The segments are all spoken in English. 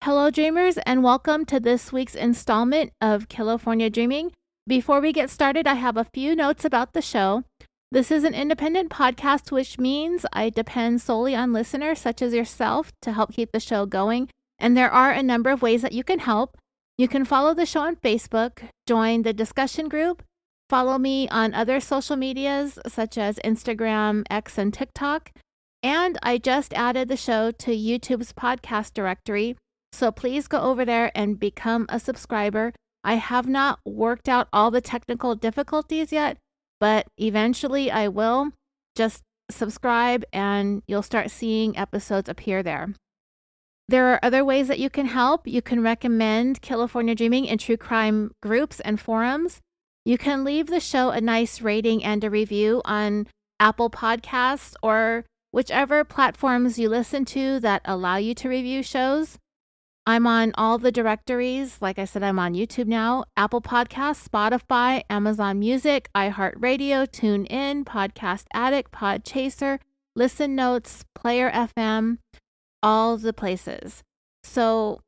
Hello, dreamers, and welcome to this week's installment of California Dreaming. Before we get started, I have a few notes about the show. This is an independent podcast, which means I depend solely on listeners such as yourself to help keep the show going. And there are a number of ways that you can help. You can follow the show on Facebook, join the discussion group, follow me on other social medias such as Instagram, X, and TikTok. And I just added the show to YouTube's podcast directory. So please go over there and become a subscriber. I have not worked out all the technical difficulties yet, but eventually I will. Just subscribe and you'll start seeing episodes appear there. There are other ways that you can help. You can recommend California Dreaming in true crime groups and forums. You can leave the show a nice rating and a review on Apple Podcasts or whichever platforms you listen to that allow you to review shows. I'm on all the directories. Like I said, I'm on YouTube now, Apple Podcasts, Spotify, Amazon Music, iHeartRadio, TuneIn, Podcast Addict, Podchaser, Listen Notes, Player FM, all the places. So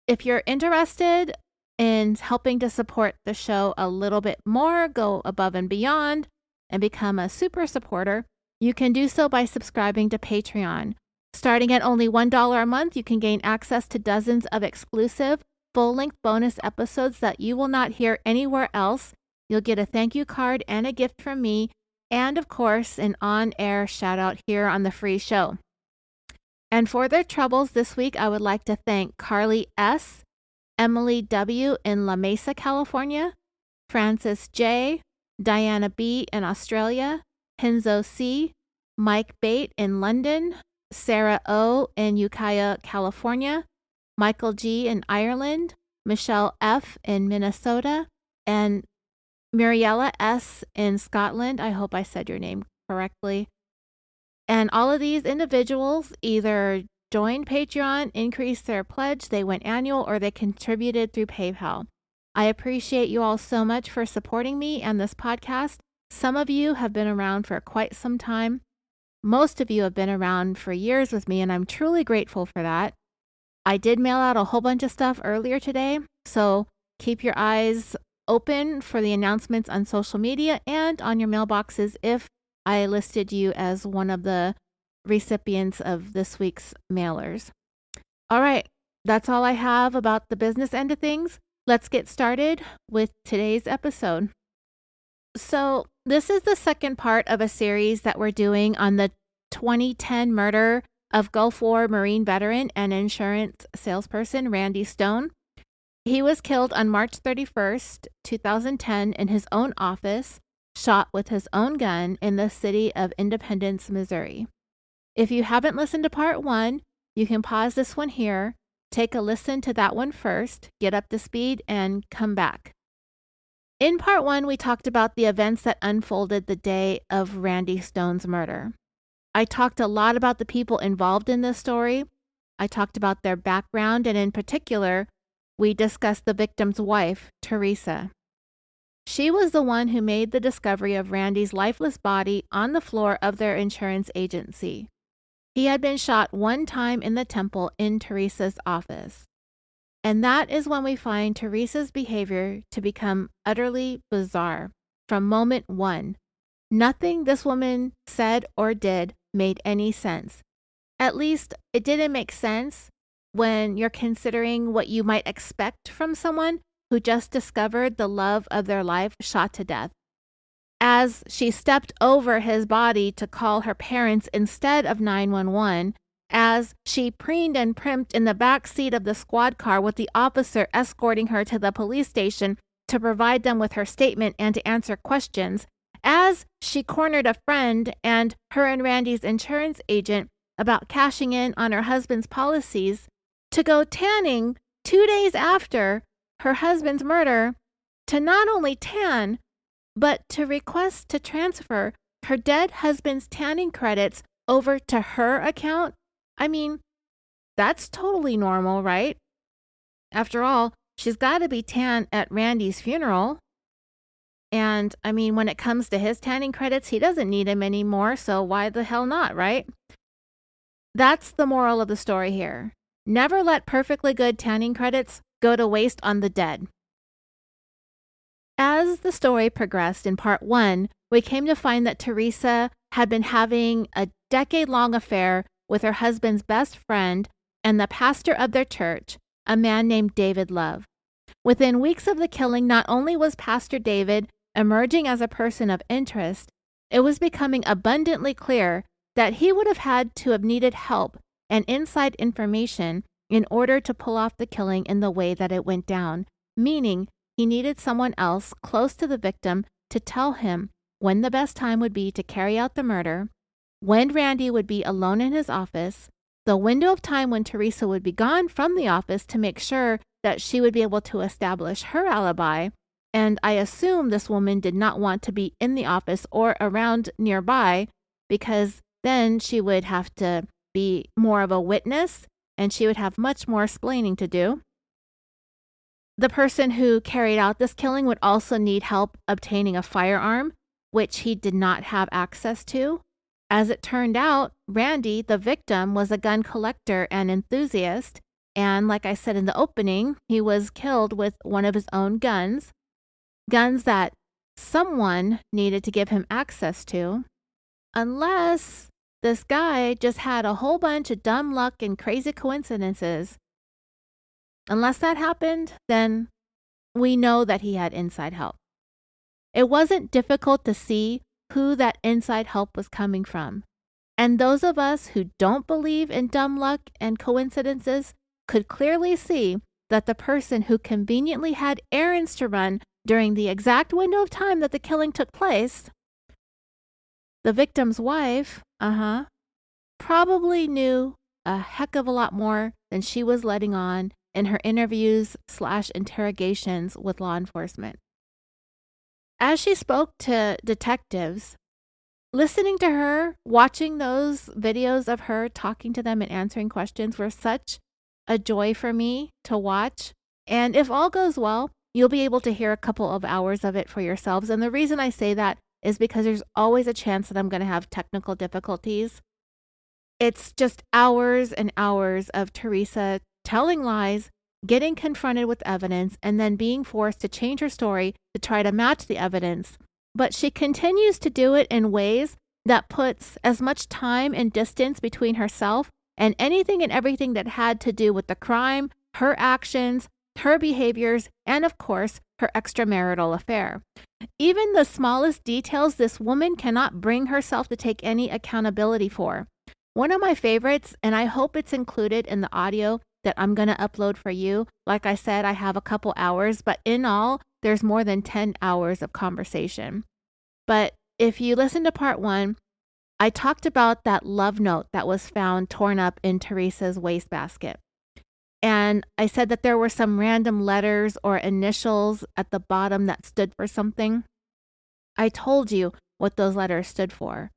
if you're interested in helping to support the show a little bit more, go above and beyond, and become a super supporter, you can do so by subscribing to Patreon. Starting at only $1 a month, you can gain access to dozens of exclusive, full-length bonus episodes that you will not hear anywhere else. You'll get a thank you card and a gift from me, and of course, an on-air shout-out here on the free show. And for their troubles this week, I would like to thank Carly S., Emily W. in La Mesa, California, Francis J., Diana B. in Australia, Henzo C., Mike Bate in London, Sarah O. in Ukiah, California, Michael G. in Ireland, Michelle F. in Minnesota, and Muriella S. in Scotland. I hope I said your name correctly. And all of these individuals either joined Patreon, increased their pledge, they went annual, or they contributed through PayPal. I appreciate you all so much for supporting me and this podcast. Some of you have been around for quite some time. Most of you have been around for years with me, and I'm truly grateful for that. I did mail out a whole bunch of stuff earlier today, so keep your eyes open for the announcements on social media and on your mailboxes if I listed you as one of the recipients of this week's mailers. All right, that's all I have about the business end of things. Let's get started with today's episode. So this is the second part of a series that we're doing on the 2010 murder of Gulf War Marine veteran and insurance salesperson Randy Stone. He was killed on March 31st, 2010 in his own office, shot with his own gun in the city of Independence, Missouri. If you haven't listened to part 1, you can pause this one here, take a listen to that one first, get up to speed, and come back. In part 1, we talked about the events that unfolded the day of Randy Stone's murder. I talked a lot about the people involved in this story. I talked about their background, and in particular, we discussed the victim's wife, Teresa. She was the one who made the discovery of Randy's lifeless body on the floor of their insurance agency. He had been shot one time in the temple in Teresa's office. And that is when we find Teresa's behavior to become utterly bizarre from moment one. Nothing this woman said or did made any sense. At least it didn't make sense when you're considering what you might expect from someone who just discovered the love of their life shot to death. As she stepped over his body to call her parents instead of 911, as she preened and primped in the back seat of the squad car with the officer escorting her to the police station to provide them with her statement and to answer questions, as she cornered a friend and her and Randy's insurance agent about cashing in on her husband's policies, to go tanning 2 days after her husband's murder, to not only tan, but to request to transfer her dead husband's tanning credits over to her account. I mean, that's totally normal, right? After all, she's got to be tan at Randy's funeral. And I mean, when it comes to his tanning credits, he doesn't need them anymore, so why the hell not, right? That's the moral of the story here. Never let perfectly good tanning credits go to waste on the dead. As the story progressed in part 1, we came to find that Teresa had been having a decade-long affair with her husband's best friend and the pastor of their church, a man named David Love. Within weeks of the killing, not only was Pastor David emerging as a person of interest, it was becoming abundantly clear that he would have had to have needed help and inside information in order to pull off the killing in the way that it went down, meaning he needed someone else close to the victim to tell him when the best time would be to carry out the murder, when Randy would be alone in his office, the window of time when Teresa would be gone from the office to make sure that she would be able to establish her alibi. And I assume this woman did not want to be in the office or around nearby because then she would have to be more of a witness and she would have much more explaining to do. The person who carried out this killing would also need help obtaining a firearm, which he did not have access to. As it turned out, Randy, the victim, was a gun collector and enthusiast, and like I said in the opening, he was killed with one of his own guns that someone needed to give him access to, unless this guy just had a whole bunch of dumb luck and crazy coincidences. Unless that happened, then we know that he had inside help. It wasn't difficult to see who that inside help was coming from. And those of us who don't believe in dumb luck and coincidences could clearly see that the person who conveniently had errands to run during the exact window of time that the killing took place, the victim's wife, probably knew a heck of a lot more than she was letting on in her interviews/interrogations with law enforcement. As she spoke to detectives, listening to her, watching those videos of her talking to them and answering questions were such a joy for me to watch. And if all goes well, you'll be able to hear a couple of hours of it for yourselves. And the reason I say that is because there's always a chance that I'm going to have technical difficulties. It's just hours and hours of Teresa telling lies, getting confronted with evidence, and then being forced to change her story to try to match the evidence. But she continues to do it in ways that puts as much time and distance between herself and anything and everything that had to do with the crime, her actions, her behaviors, and of course, her extramarital affair. Even the smallest details this woman cannot bring herself to take any accountability for. One of my favorites, and I hope it's included in the audio that I'm going to upload for you. Like I said, I have a couple hours, but in all, there's more than 10 hours of conversation. But if you listen to part 1, I talked about that love note that was found torn up in Teresa's wastebasket. And I said that there were some random letters or initials at the bottom that stood for something. I told you what those letters stood for,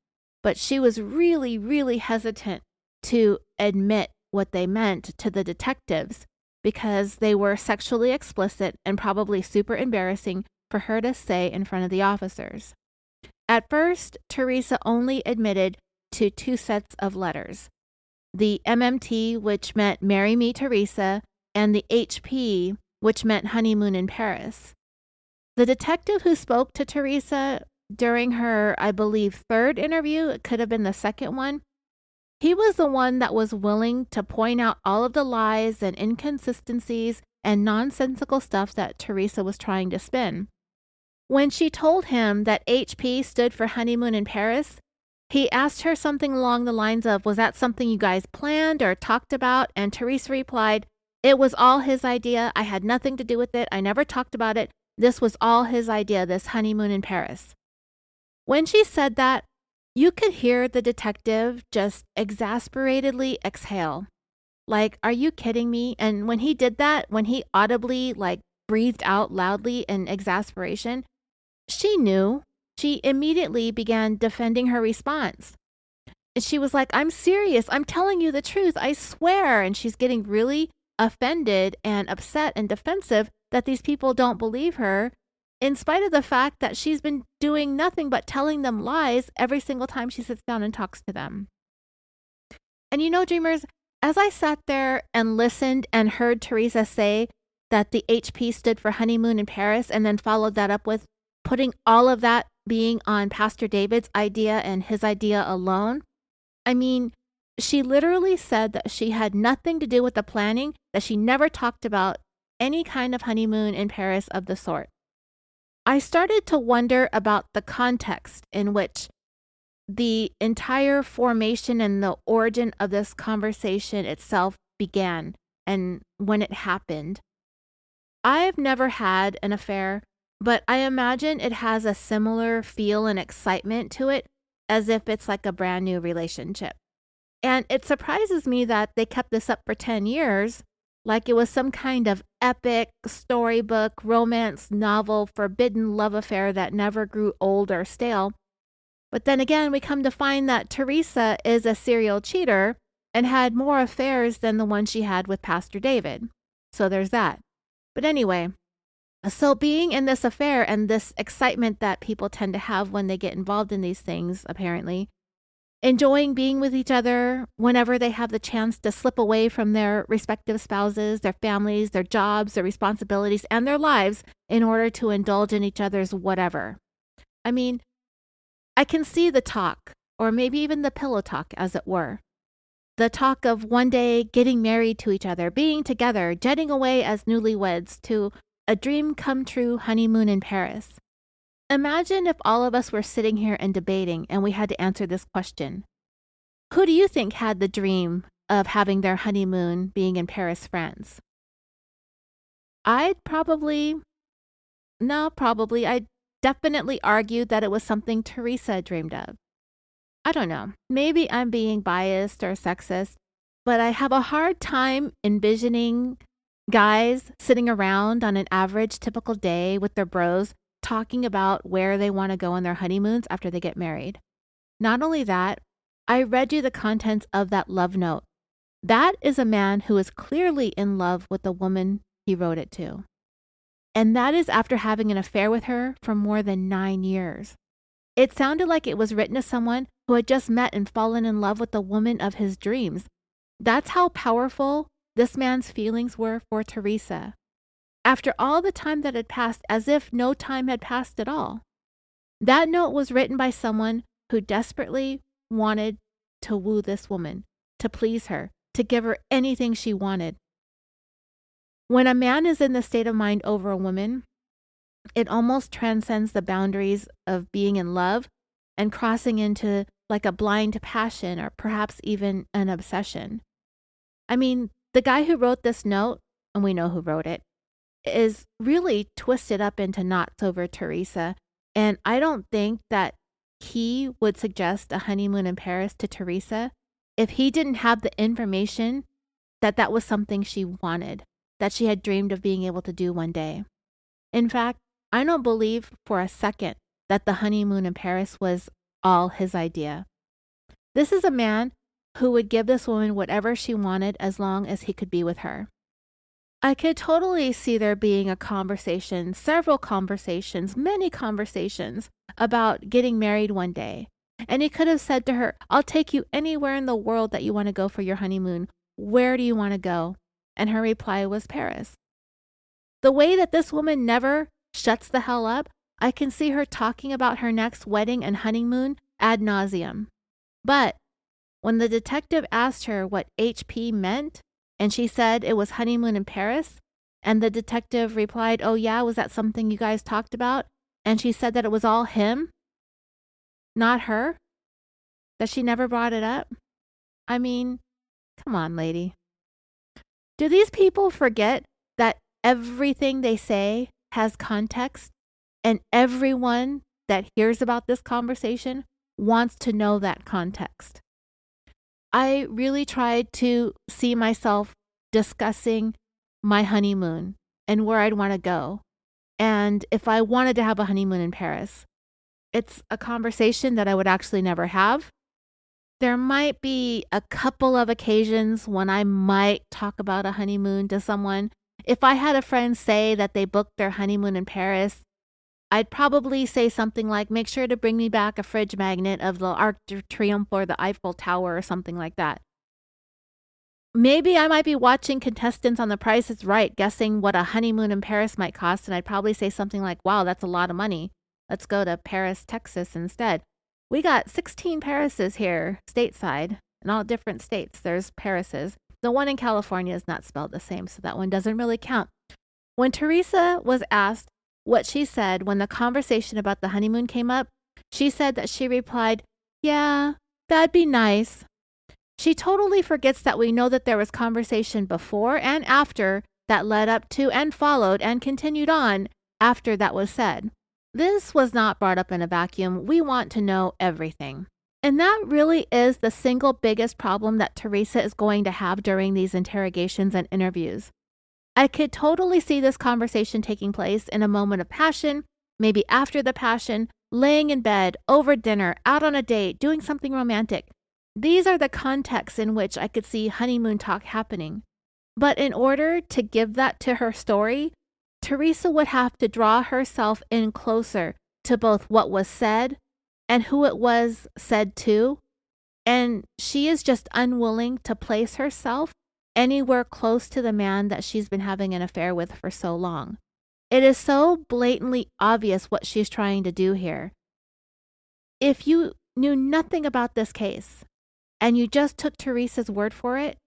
but she was really, really hesitant to admit what they meant to the detectives because they were sexually explicit and probably super embarrassing for her to say in front of the officers. At first, Teresa only admitted to 2 sets of letters. The MMT, which meant Marry Me, Teresa, and the HP, which meant Honeymoon in Paris. The detective who spoke to Teresa during her, I believe, 3rd interview, it could have been the 2nd one, he was the one that was willing to point out all of the lies and inconsistencies and nonsensical stuff that Teresa was trying to spin. When she told him that HP stood for Honeymoon in Paris, he asked her something along the lines of, was that something you guys planned or talked about? And Teresa replied, it was all his idea. I had nothing to do with it. I never talked about it. This was all his idea, this honeymoon in Paris. When she said that, you could hear the detective just exasperatedly exhale. Like, are you kidding me? And when he did that, when he audibly breathed out loudly in exasperation, she knew. She immediately began defending her response. She was like, I'm serious. I'm telling you the truth. I swear. And she's getting really offended and upset and defensive that these people don't believe her, in spite of the fact that she's been doing nothing but telling them lies every single time she sits down and talks to them. And dreamers, As I sat there and listened and heard Teresa say that the HP stood for honeymoon in Paris and then followed that up with putting all of that being on Pastor David's idea and his idea alone, I mean, she literally said that she had nothing to do with the planning, that she never talked about any kind of honeymoon in Paris of the sort. I started to wonder about the context in which the entire formation and the origin of this conversation itself began and when it happened. I've never had an affair, but I imagine it has a similar feel and excitement to it as if it's like a brand new relationship. And it surprises me that they kept this up for 10 years, like it was some kind of epic storybook, romance novel, forbidden love affair that never grew old or stale. But then again, we come to find that Teresa is a serial cheater and had more affairs than the one she had with Pastor David. So there's that. But anyway, so being in this affair and this excitement that people tend to have when they get involved in these things, apparently, enjoying being with each other whenever they have the chance to slip away from their respective spouses, their families, their jobs, their responsibilities, and their lives in order to indulge in each other's whatever. I mean, I can see the talk, or maybe even the pillow talk, as it were. The talk of one day getting married to each other, being together, jetting away as newlyweds to a dream come true honeymoon in Paris. Imagine if all of us were sitting here and debating and we had to answer this question. Who do you think had the dream of having their honeymoon being in Paris, France? I'd definitely argue that it was something Teresa dreamed of. I don't know, maybe I'm being biased or sexist, but I have a hard time envisioning guys sitting around on an average typical day with their bros talking about where they want to go on their honeymoons after they get married. Not only that, I read you the contents of that love note. That is a man who is clearly in love with the woman he wrote it to. And that is after having an affair with her for more than 9 years. It sounded like it was written to someone who had just met and fallen in love with the woman of his dreams. That's how powerful this man's feelings were for Teresa. After all the time that had passed, as if no time had passed at all. That note was written by someone who desperately wanted to woo this woman, to please her, to give her anything she wanted. When a man is in the state of mind over a woman, it almost transcends the boundaries of being in love and crossing into like a blind passion or perhaps even an obsession. I mean, the guy who wrote this note, and we know who wrote it, is really twisted up into knots over Teresa. And I don't think that he would suggest a honeymoon in Paris to Teresa if he didn't have the information that that was something she wanted, that she had dreamed of being able to do one day. In fact, I don't believe for a second that the honeymoon in Paris was all his idea. This is a man who would give this woman whatever she wanted as long as he could be with her. I could totally see there being a conversation, several conversations, many conversations about getting married one day. And he could have said to her, I'll take you anywhere in the world that you want to go for your honeymoon. Where do you want to go? And her reply was Paris. The way that this woman never shuts the hell up, I can see her talking about her next wedding and honeymoon ad nauseum. But when the detective asked her what HP meant, and she said it was honeymoon in Paris, and the detective replied, oh yeah, was that something you guys talked about? And she said that it was all him, not her, that she never brought it up. I mean, come on, lady. Do these people forget that everything they say has context, and everyone that hears about this conversation wants to know that context? I really tried to see myself discussing my honeymoon and where I'd want to go. And if I wanted to have a honeymoon in Paris, it's a conversation that I would actually never have. There might be a couple of occasions when I might talk about a honeymoon to someone. If I had a friend say that they booked their honeymoon in Paris, I'd probably say something like, make sure to bring me back a fridge magnet of the Arc de Triomphe or the Eiffel Tower or something like that. Maybe I might be watching contestants on The Price is Right, guessing what a honeymoon in Paris might cost, and I'd probably say something like, wow, that's a lot of money. Let's go to Paris, Texas instead. We got 16 Parises here, stateside, in all different states. There's Parises. The one in California is not spelled the same, so that one doesn't really count. When Teresa was asked what she said when the conversation about the honeymoon came up, she said that she replied, yeah, that'd be nice. She totally forgets that we know that there was conversation before and after that led up to and followed and continued on after that was said. This was not brought up in a vacuum. We want to know everything. And that really is the single biggest problem that Teresa is going to have during these interrogations and interviews. I could totally see this conversation taking place in a moment of passion, maybe after the passion, laying in bed, over dinner, out on a date, doing something romantic. These are the contexts in which I could see honeymoon talk happening. But in order to give that to her story, Teresa would have to draw herself in closer to both what was said and who it was said to. And she is just unwilling to place herself anywhere close to the man that she's been having an affair with for so long. It is so blatantly obvious what she's trying to do here. If you knew nothing about this case and you just took Teresa's word for it,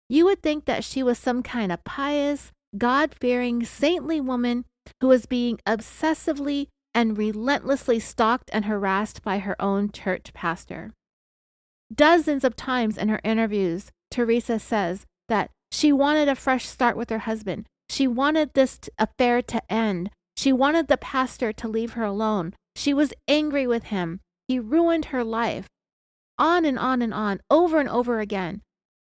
you would think that she was some kind of pious, God-fearing, saintly woman who was being obsessively and relentlessly stalked and harassed by her own church pastor. Dozens of times in her interviews, Teresa says that she wanted a fresh start with her husband. She wanted this affair to end. She wanted the pastor to leave her alone. She was angry with him. He ruined her life. On and on and on, over and over again.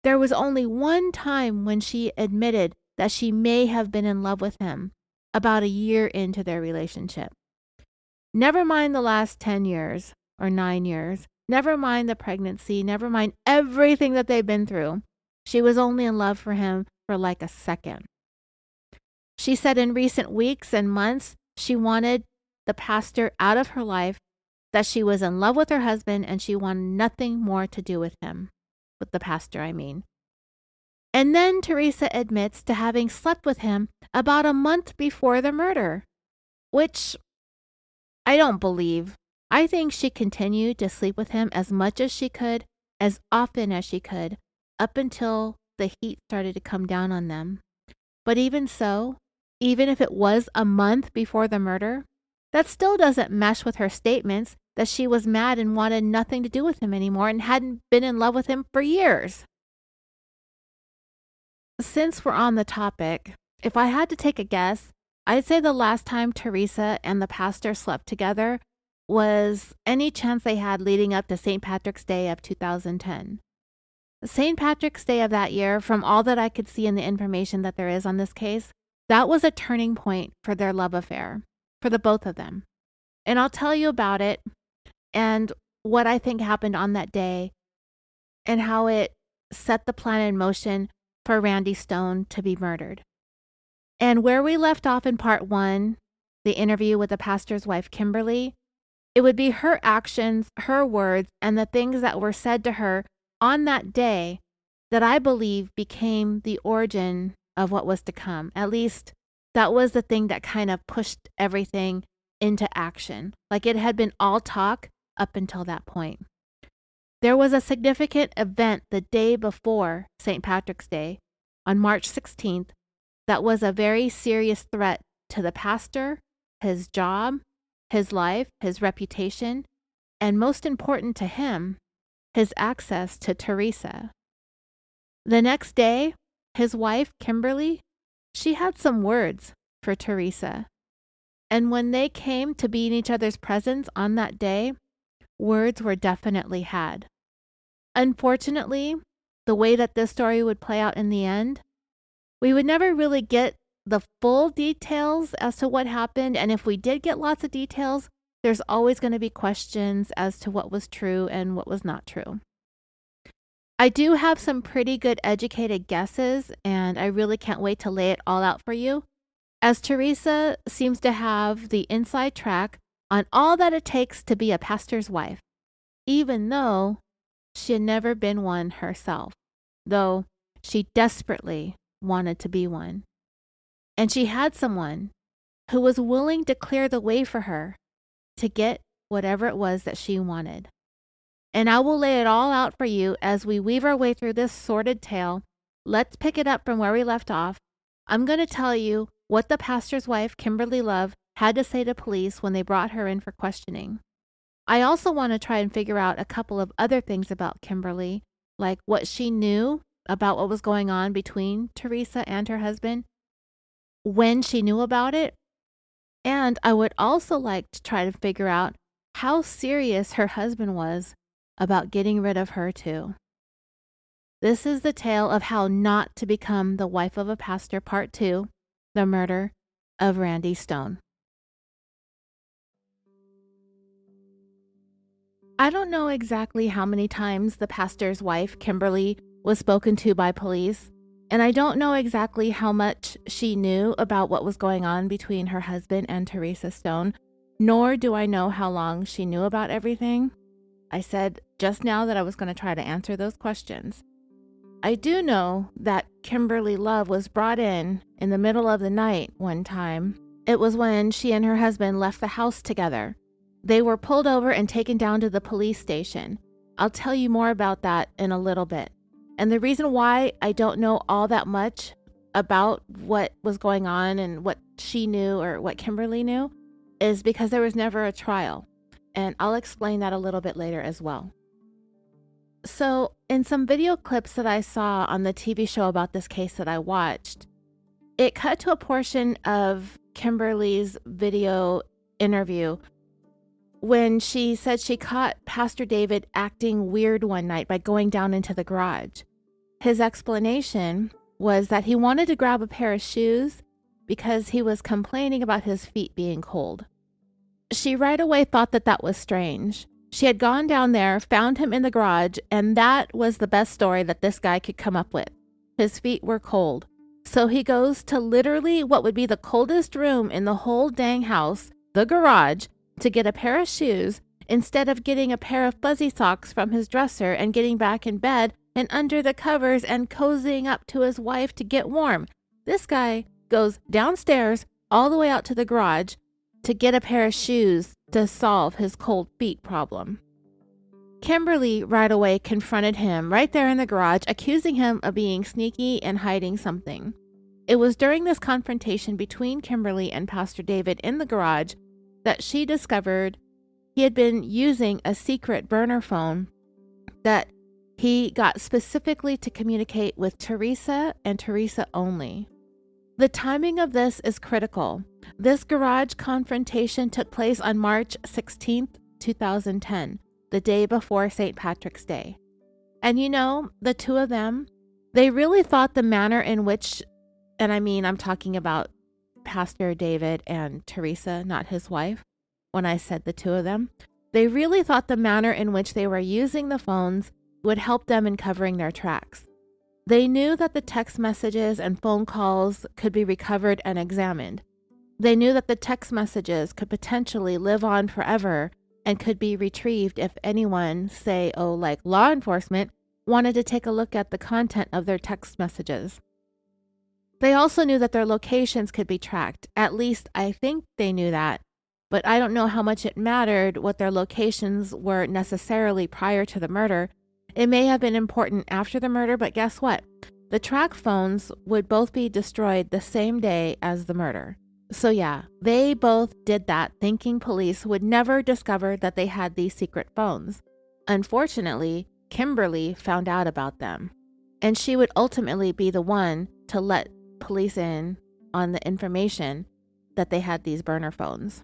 There was only one time when she admitted that she may have been in love with him, about a year into their relationship. Never mind the last 10 years or 9 years. Never mind the pregnancy. Never mind everything that they've been through. She was only in love for him for like a second. She said in recent weeks and months, she wanted the pastor out of her life, that she was in love with her husband and she wanted nothing more to do with him. With the pastor, I mean. And then Teresa admits to having slept with him about a month before the murder, which I don't believe. I think she continued to sleep with him as much as she could, as often as she could, up until the heat started to come down on them. But even so, even if it was a month before the murder, that still doesn't mesh with her statements that she was mad and wanted nothing to do with him anymore and hadn't been in love with him for years. Since we're on the topic, if I had to take a guess, I'd say the last time Teresa and the pastor slept together was any chance they had leading up to St. Patrick's Day of 2010. St. Patrick's Day of that year, from all that I could see in the information that there is on this case, that was a turning point for their love affair, for the both of them. And I'll tell you about it and what I think happened on that day and how it set the plan in motion for Randy Stone to be murdered. And where we left off in part 1, the interview with the pastor's wife, Kimberly, it would be her actions, her words, and the things that were said to her on that day that I believe became the origin of what was to come. At least that was the thing that kind of pushed everything into action. Like it had been all talk up until that point. There was a significant event the day before St. Patrick's Day, on March 16th, that was a very serious threat to the pastor, his job, his life, his reputation, and most important to him, his access to Teresa. The next day, his wife, Kimberly, she had some words for Teresa. And when they came to be in each other's presence on that day, words were definitely had. Unfortunately, the way that this story would play out in the end, we would never really get the full details as to what happened. And if we did get lots of details, there's always going to be questions as to what was true and what was not true. I do have some pretty good educated guesses, and I really can't wait to lay it all out for you, as Teresa seems to have the inside track on all that it takes to be a pastor's wife, even though she had never been one herself, though She desperately wanted to be one. And she had someone who was willing to clear the way for her to get whatever it was that she wanted. And I will lay it all out for you as we weave our way through this sordid tale. Let's pick it up from where we left off. I'm going to tell you what the pastor's wife, Kimberly Love, had to say to police when they brought her in for questioning. I also want to try and figure out a couple of other things about Kimberly, like what she knew about what was going on between Teresa and her husband, when she knew about it, and I would also like to try to figure out how serious her husband was about getting rid of her too. This is the tale of how not to become the wife of a pastor, part 2, the murder of Randy Stone. I don't know exactly how many times the pastor's wife, Kimberly, was spoken to by police, and I don't know exactly how much she knew about what was going on between her husband and Teresa Stone, nor do I know how long she knew about everything. I said just now that I was going to try to answer those questions. I do know that Kimberly Love was brought in the middle of the night one time. It was when she and her husband left the house together. They were pulled over and taken down to the police station. I'll tell you more about that in a little bit. And the reason why I don't know all that much about what was going on and what she knew or what Kimberly knew is because there was never a trial. And I'll explain that a little bit later as well. So in some video clips that I saw on the TV show about this case that I watched, it cut to a portion of Kimberly's video interview when she said she caught Pastor David acting weird one night by going down into the garage. His explanation was that he wanted to grab a pair of shoes because he was complaining about his feet being cold. She right away thought that that was strange. She had gone down there, found him in the garage, and that was the best story that this guy could come up with. His feet were cold. So he goes to literally what would be the coldest room in the whole dang house, the garage, to get a pair of shoes instead of getting a pair of fuzzy socks from his dresser and getting back in bed and under the covers and cozying up to his wife to get warm. This guy goes downstairs all the way out to the garage to get a pair of shoes to solve his cold feet problem. Kimberly right away confronted him right there in the garage, accusing him of being sneaky and hiding something. It was during this confrontation between Kimberly and Pastor David in the garage that she discovered he had been using a secret burner phone that he got specifically to communicate with Teresa and Teresa only. The timing of this is critical. This garage confrontation took place on March 16th, 2010, the day before St. Patrick's Day. And you know, the two of them, they really thought the manner in which, and I mean, I'm talking about Pastor David and Teresa, not his wife, when I said the two of them, they really thought the manner in which they were using the phones would help them in covering their tracks. They knew that the text messages and phone calls could be recovered and examined. They knew that the text messages could potentially live on forever and could be retrieved if anyone, say, like law enforcement, wanted to take a look at the content of their text messages. They also knew that their locations could be tracked. At least I think they knew that, but I don't know how much it mattered what their locations were necessarily prior to the murder. It may have been important after the murder, but guess what? The track phones would both be destroyed the same day as the murder. So yeah, they both did that, thinking police would never discover that they had these secret phones. Unfortunately, Kimberly found out about them, and she would ultimately be the one to let police in on the information that they had these burner phones.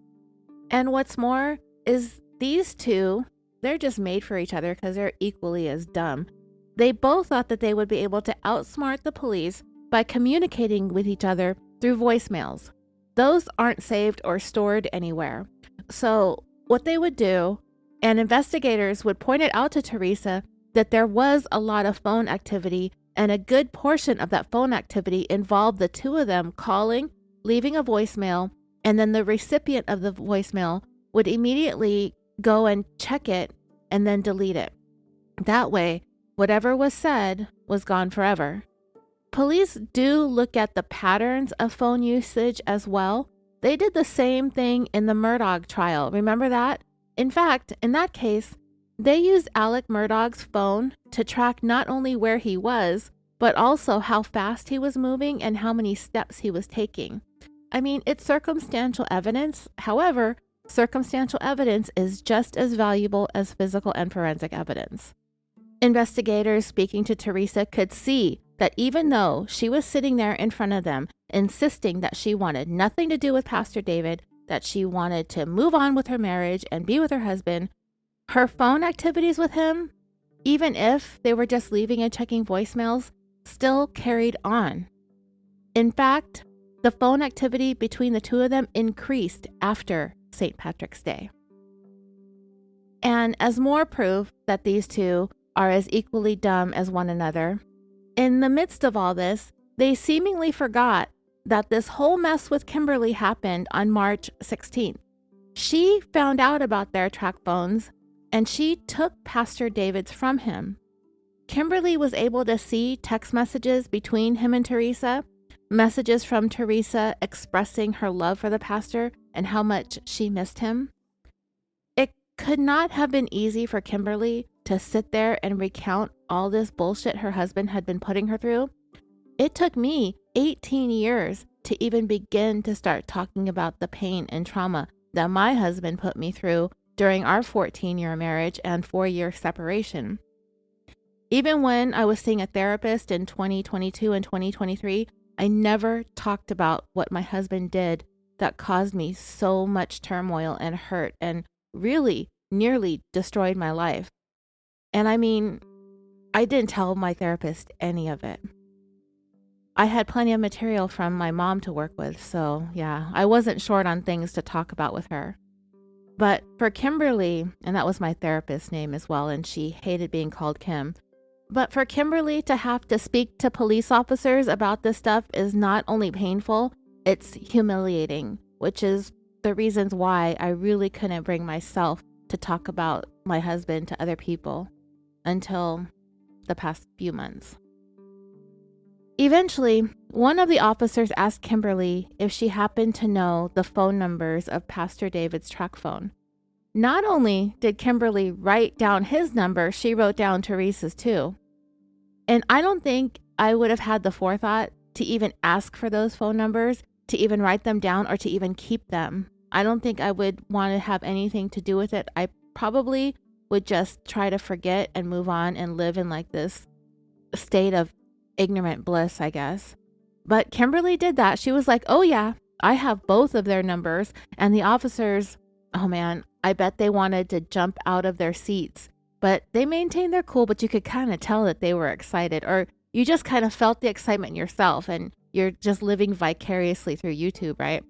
And what's more is these two, they're just made for each other because they're equally as dumb. They both thought that they would be able to outsmart the police by communicating with each other through voicemails. Those aren't saved or stored anywhere. So what they would do, and investigators would point it out to Teresa, that there was a lot of phone activity, and a good portion of that phone activity involved the two of them calling, leaving a voicemail, and then the recipient of the voicemail would immediately go and check it and then delete it. That way, whatever was said was gone forever. Police do look at the patterns of phone usage as well. They did the same thing in the Murdaugh trial. Remember that? In fact, in that case, they used Alec Murdaugh's phone to track not only where he was, but also how fast he was moving and how many steps he was taking. I mean, it's circumstantial evidence. However, circumstantial evidence is just as valuable as physical and forensic evidence. Investigators speaking to Teresa could see that even though she was sitting there in front of them, insisting that she wanted nothing to do with Pastor David, that she wanted to move on with her marriage and be with her husband, her phone activities with him, even if they were just leaving and checking voicemails, still carried on. In fact, the phone activity between the two of them increased after St. Patrick's Day. And as more proof that these two are as equally dumb as one another, in the midst of all this, they seemingly forgot that this whole mess with Kimberly happened on March 16th. She found out about their track phones and she took Pastor David's from him. Kimberly was able to see text messages between him and Teresa, messages from Teresa expressing her love for the pastor and how much she missed him. It could not have been easy for Kimberly to sit there and recount all this bullshit her husband had been putting her through. It took me 18 years to even begin to start talking about the pain and trauma that my husband put me through during our 14-year marriage and 4-year separation. Even when I was seeing a therapist in 2022 and 2023, I never talked about what my husband did that caused me so much turmoil and hurt and really nearly destroyed my life. And I mean, I didn't tell my therapist any of it. I had plenty of material from my mom to work with, so yeah, I wasn't short on things to talk about with her. But for Kimberly, and that was my therapist's name as well, and she hated being called Kim, but for Kimberly to have to speak to police officers about this stuff is not only painful, it's humiliating, which is the reasons why I really couldn't bring myself to talk about my husband to other people until the past few months. Eventually, one of the officers asked Kimberly if she happened to know the phone numbers of Pastor David's track phone. Not only did Kimberly write down his number, she wrote down Teresa's too. And I don't think I would have had the forethought to even ask for those phone numbers, to even write them down, or to even keep them. I don't think I would want to have anything to do with it. I probably would just try to forget and move on and live in like this state of ignorant bliss, I guess. But Kimberly did that. She was like, oh yeah, I have both of their numbers. And the officers, oh man, I bet they wanted to jump out of their seats. But they maintained their cool, but you could kind of tell that they were excited, or you just kind of felt the excitement yourself and you're just living vicariously through YouTube, right?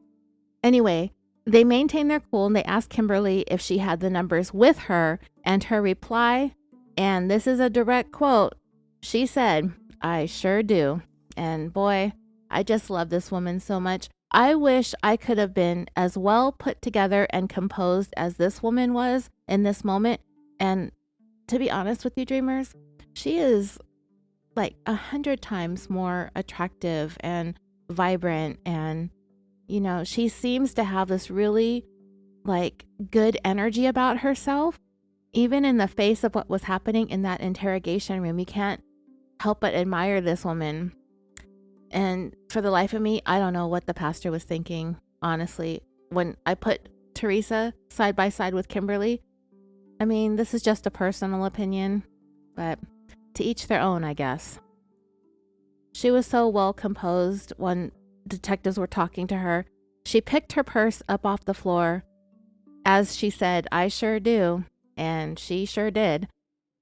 Anyway, they maintained their cool and they asked Kimberly if she had the numbers with her, and her reply, and this is a direct quote, she said, I sure do. And boy, I just love this woman so much. I wish I could have been as well put together and composed as this woman was in this moment. And to be honest with you, dreamers, she is like 100 times more attractive and vibrant. And, you know, she seems to have this really like good energy about herself. Even in the face of what was happening in that interrogation room, you can't help but admire this woman. And for the life of me, I don't know what the pastor was thinking, honestly. When I put Teresa side by side with Kimberly, I mean, this is just a personal opinion, but to each their own, I guess. She was so well composed when detectives were talking to her. She picked her purse up off the floor. As she said, I sure do. And she sure did.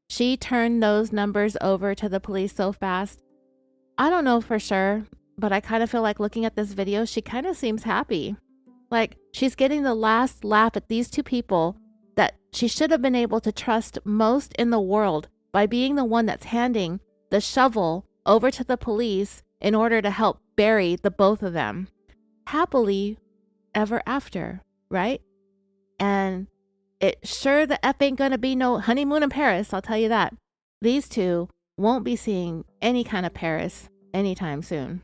She turned those numbers over to the police so fast. I don't know for sure, but I kind of feel like looking at this video, she kind of seems happy. Like she's getting the last laugh at these two people that she should have been able to trust most in the world by being the one that's handing the shovel over to the police in order to help bury the both of them. Happily ever after, right? And it sure the F ain't gonna be no honeymoon in Paris, I'll tell you that. These two won't be seeing any kind of Paris anytime soon.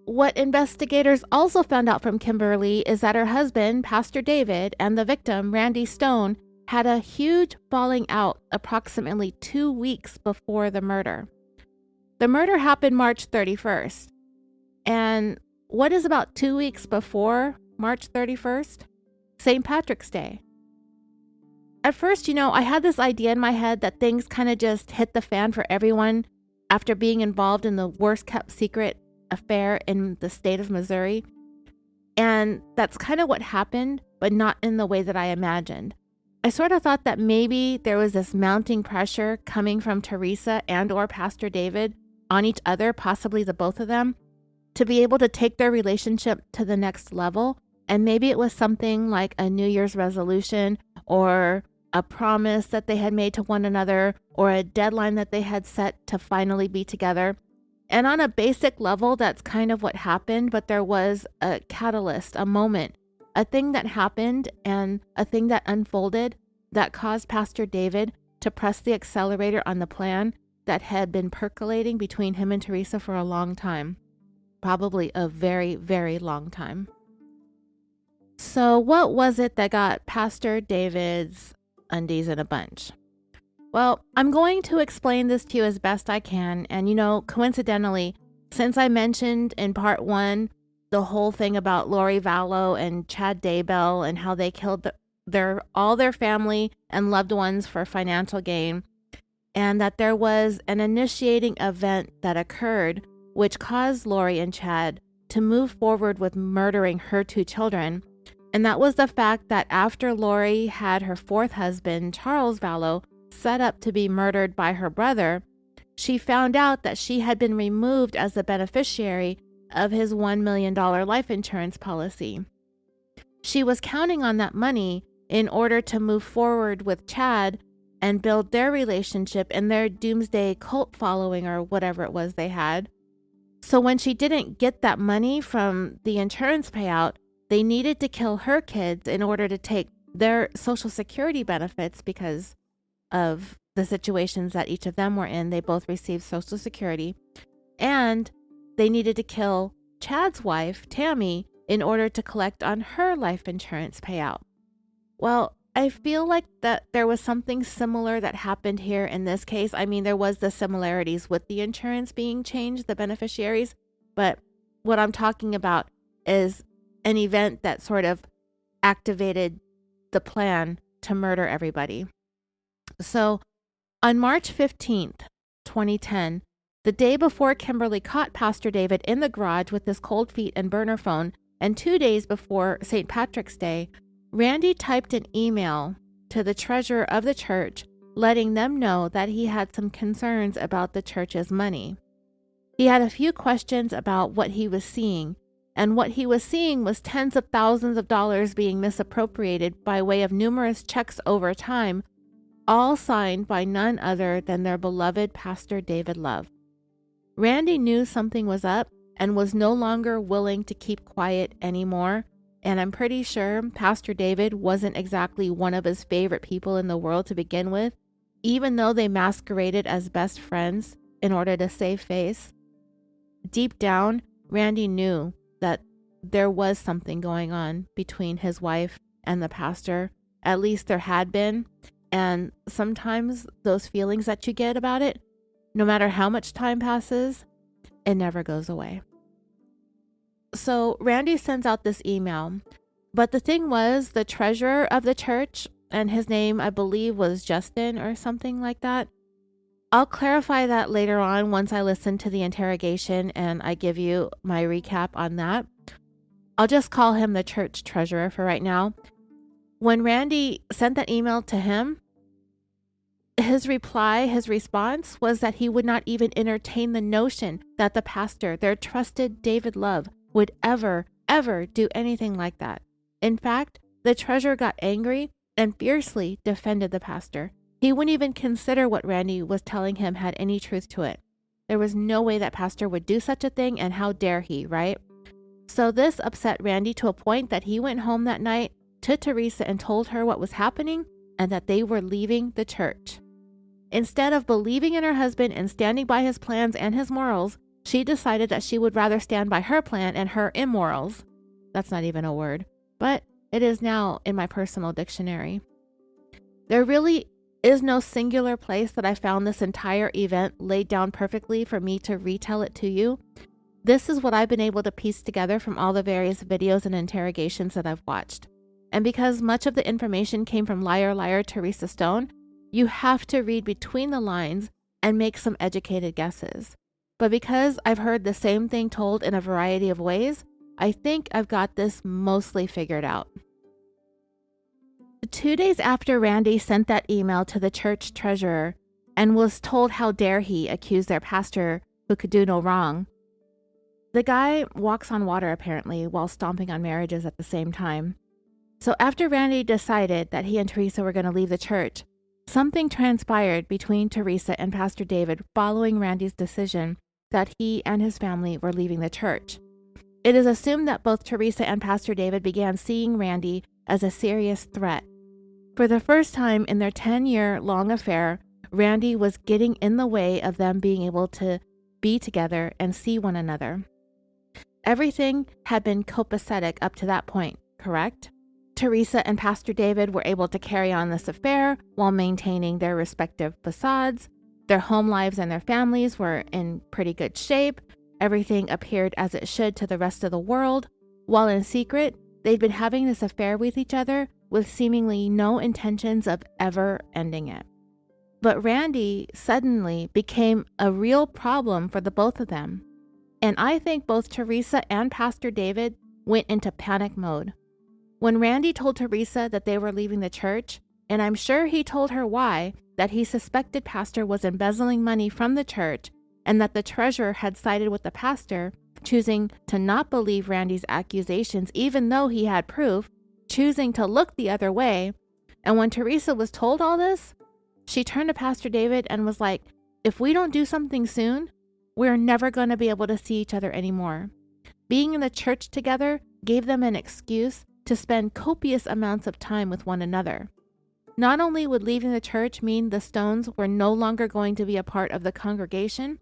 What investigators also found out from Kimberly is that her husband, Pastor David, and the victim, Randy Stone, had a huge falling out approximately 2 weeks before the murder. The murder happened March 31st. And what is about 2 weeks before March 31st? St. Patrick's Day. At first, I had this idea in my head that things kind of just hit the fan for everyone after being involved in the worst kept secret affair in the state of Missouri. And that's kind of what happened, but not in the way that I imagined. I sort of thought that maybe there was this mounting pressure coming from Teresa and or Pastor David on each other, possibly the both of them, to be able to take their relationship to the next level. And maybe it was something like a New Year's resolution or a promise that they had made to one another or a deadline that they had set to finally be together. And on a basic level, that's kind of what happened, but there was a catalyst, a moment, a thing that happened and a thing that unfolded that caused Pastor David to press the accelerator on the plan that had been percolating between him and Teresa for a long time, probably a very, very long time. So what was it that got Pastor David's undies in a bunch? Well, I'm going to explain this to you as best I can. And, coincidentally, since I mentioned in part 1 the whole thing about Lori Vallow and Chad Daybell and how they killed all their family and loved ones for financial gain, and that there was an initiating event that occurred which caused Lori and Chad to move forward with murdering her 2 children. And that was the fact that after Lori had her 4th husband, Charles Vallow, set up to be murdered by her brother, she found out that she had been removed as the beneficiary of his $1 million life insurance policy. She was counting on that money in order to move forward with Chad and build their relationship and their doomsday cult following or whatever it was they had. So when she didn't get that money from the insurance payout, they needed to kill her kids in order to take their Social Security benefits because of the situations that each of them were in. They both received Social Security, and they needed to kill Chad's wife, Tammy, in order to collect on her life insurance payout. Well, I feel like that there was something similar that happened here in this case. I mean, there was the similarities with the insurance being changed, the beneficiaries, but what I'm talking about is an event that sort of activated the plan to murder everybody. So on March 15th, 2010, the day before Kimberly caught Pastor David in the garage with his cold feet and burner phone, and 2 days before St. Patrick's Day, Randy typed an email to the treasurer of the church letting them know that he had some concerns about the church's money. He had a few questions about what he was seeing, and what he was seeing was tens of thousands of dollars being misappropriated by way of numerous checks over time, all signed by none other than their beloved Pastor David Love. Randy knew something was up and was no longer willing to keep quiet anymore, and I'm pretty sure Pastor David wasn't exactly one of his favorite people in the world to begin with, even though they masqueraded as best friends in order to save face. Deep down, Randy knew that there was something going on between his wife and the pastor. At least there had been. And sometimes those feelings that you get about it, no matter how much time passes, it never goes away. So Randy sends out this email. But the thing was, the treasurer of the church, and his name, I believe, was Justin or something like that. I'll clarify that later on once I listen to the interrogation and I give you my recap on that. I'll just call him the church treasurer for right now. When Randy sent that email to him, his response was that he would not even entertain the notion that the pastor, their trusted David Love, would ever do anything like that. In fact, the treasurer got angry and fiercely defended the pastor. He wouldn't even consider what Randy was telling him had any truth to it. There was no way that pastor would do such a thing, and how dare he, right? So this upset Randy to a point that he went home that night to Teresa and told her what was happening and that they were leaving the church. Instead of believing in her husband and standing by his plans and his morals, she decided that she would rather stand by her plan and her immorals. That's not even a word, but it is now in my personal dictionary. There really is no singular place that I found this entire event laid down perfectly for me to retell it to you. This is what I've been able to piece together from all the various videos and interrogations that I've watched. And because much of the information came from liar Teresa Stone, you have to read between the lines and make some educated guesses. But because I've heard the same thing told in a variety of ways, I think I've got this mostly figured out. 2 days after Randy sent that email to the church treasurer and was told how dare he accuse their pastor who could do no wrong, the guy walks on water apparently while stomping on marriages at the same time. So after Randy decided that he and Teresa were going to leave the church, something transpired between Teresa and Pastor David following Randy's decision that he and his family were leaving the church. It is assumed that both Teresa and Pastor David began seeing Randy as a serious threat. For the first time in their 10-year-long affair, Randy was getting in the way of them being able to be together and see one another. Everything had been copacetic up to that point, correct? Teresa and Pastor David were able to carry on this affair while maintaining their respective facades. Their home lives and their families were in pretty good shape. Everything appeared as it should to the rest of the world. While in secret, they'd been having this affair with each other with seemingly no intentions of ever ending it. But Randy suddenly became a real problem for the both of them. And I think both Teresa and Pastor David went into panic mode. When Randy told Teresa that they were leaving the church, and I'm sure he told her why, that he suspected Pastor was embezzling money from the church and that the treasurer had sided with the pastor, choosing to not believe Randy's accusations even though he had proof, choosing to look the other way. And when Teresa was told all this, she turned to Pastor David and was like, if we don't do something soon, we're never going to be able to see each other anymore. Being in the church together gave them an excuse to spend copious amounts of time with one another. Not only would leaving the church mean the Stones were no longer going to be a part of the congregation,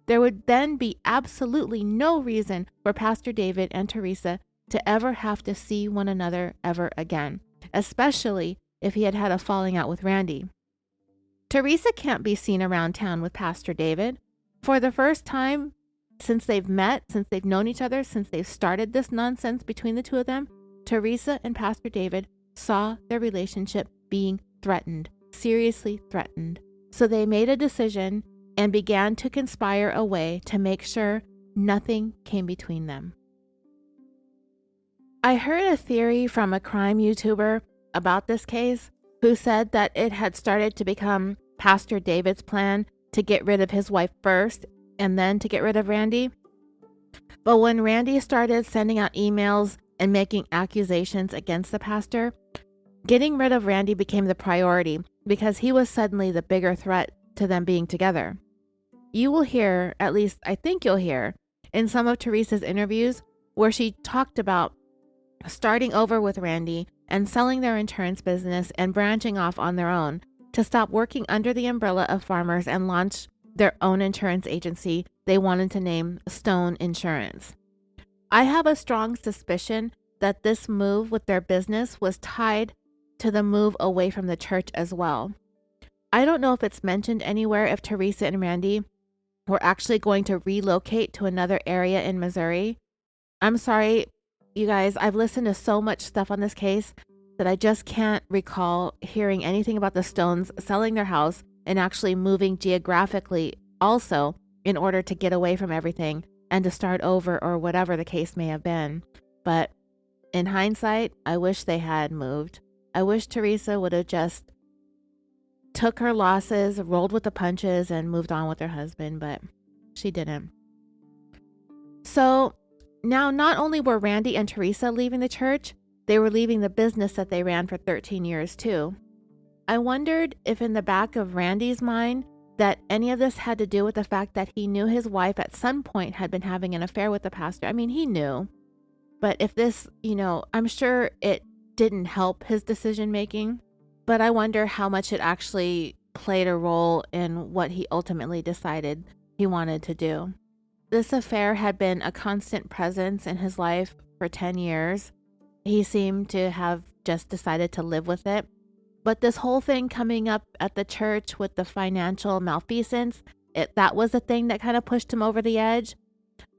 there would then be absolutely no reason for Pastor David and Teresa to ever have to see one another ever again, especially if he had had a falling out with Randy. Teresa can't be seen around town with Pastor David. For the first time since they've met, since they've known each other, since they've started this nonsense between the two of them, Teresa and Pastor David saw their relationship being threatened, seriously threatened. So they made a decision and began to conspire a way to make sure nothing came between them. I heard a theory from a crime YouTuber about this case who said that it had started to become Pastor David's plan to get rid of his wife first and then to get rid of Randy. But when Randy started sending out emails and making accusations against the pastor, getting rid of Randy became the priority because he was suddenly the bigger threat to them being together. You will hear, at least I think you'll hear, in some of Teresa's interviews where she talked about starting over with Randy and selling their insurance business and branching off on their own to stop working under the umbrella of Farmers and launch their own insurance agency they wanted to name Stone Insurance. I have a strong suspicion that this move with their business was tied to the move away from the church as well. I don't know if it's mentioned anywhere if Teresa and Randy were actually going to relocate to another area in Missouri. I'm sorry, you guys, I've listened to so much stuff on this case that I just can't recall hearing anything about the Stones selling their house and actually moving geographically also in order to get away from everything and to start over or whatever the case may have been. But in hindsight, I wish they had moved. I wish Teresa would have just took her losses, rolled with the punches, and moved on with her husband, but she didn't. So now not only were Randy and Teresa leaving the church, they were leaving the business that they ran for 13 years too. I wondered if in the back of Randy's mind that any of this had to do with the fact that he knew his wife at some point had been having an affair with the pastor. I mean, he knew. But if this, I'm sure it didn't help his decision making. But I wonder how much it actually played a role in what he ultimately decided he wanted to do. This affair had been a constant presence in his life for 10 years. He seemed to have just decided to live with it. But this whole thing coming up at the church with the financial malfeasance, that was the thing that kind of pushed him over the edge.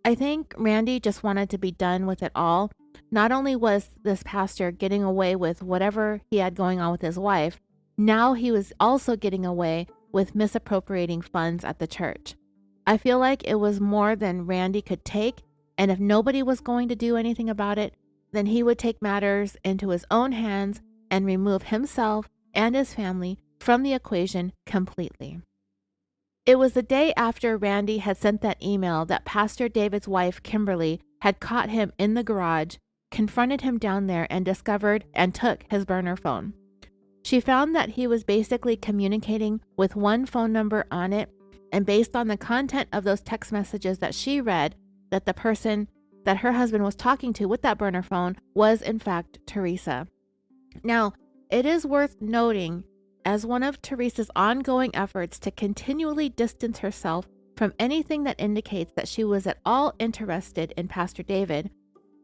I think Randy just wanted to be done with it all. Not only was this pastor getting away with whatever he had going on with his wife, now he was also getting away with misappropriating funds at the church. I feel like it was more than Randy could take, and if nobody was going to do anything about it, then he would take matters into his own hands and remove himself and his family from the equation completely. It was the day after Randy had sent that email that Pastor David's wife, Kimberly, had caught him in the garage, confronted him down there, and discovered and took his burner phone. She found that he was basically communicating with one phone number on it, and based on the content of those text messages that she read, that the person that her husband was talking to with that burner phone was in fact Teresa. Now, it is worth noting, as one of Teresa's ongoing efforts to continually distance herself from anything that indicates that she was at all interested in Pastor David,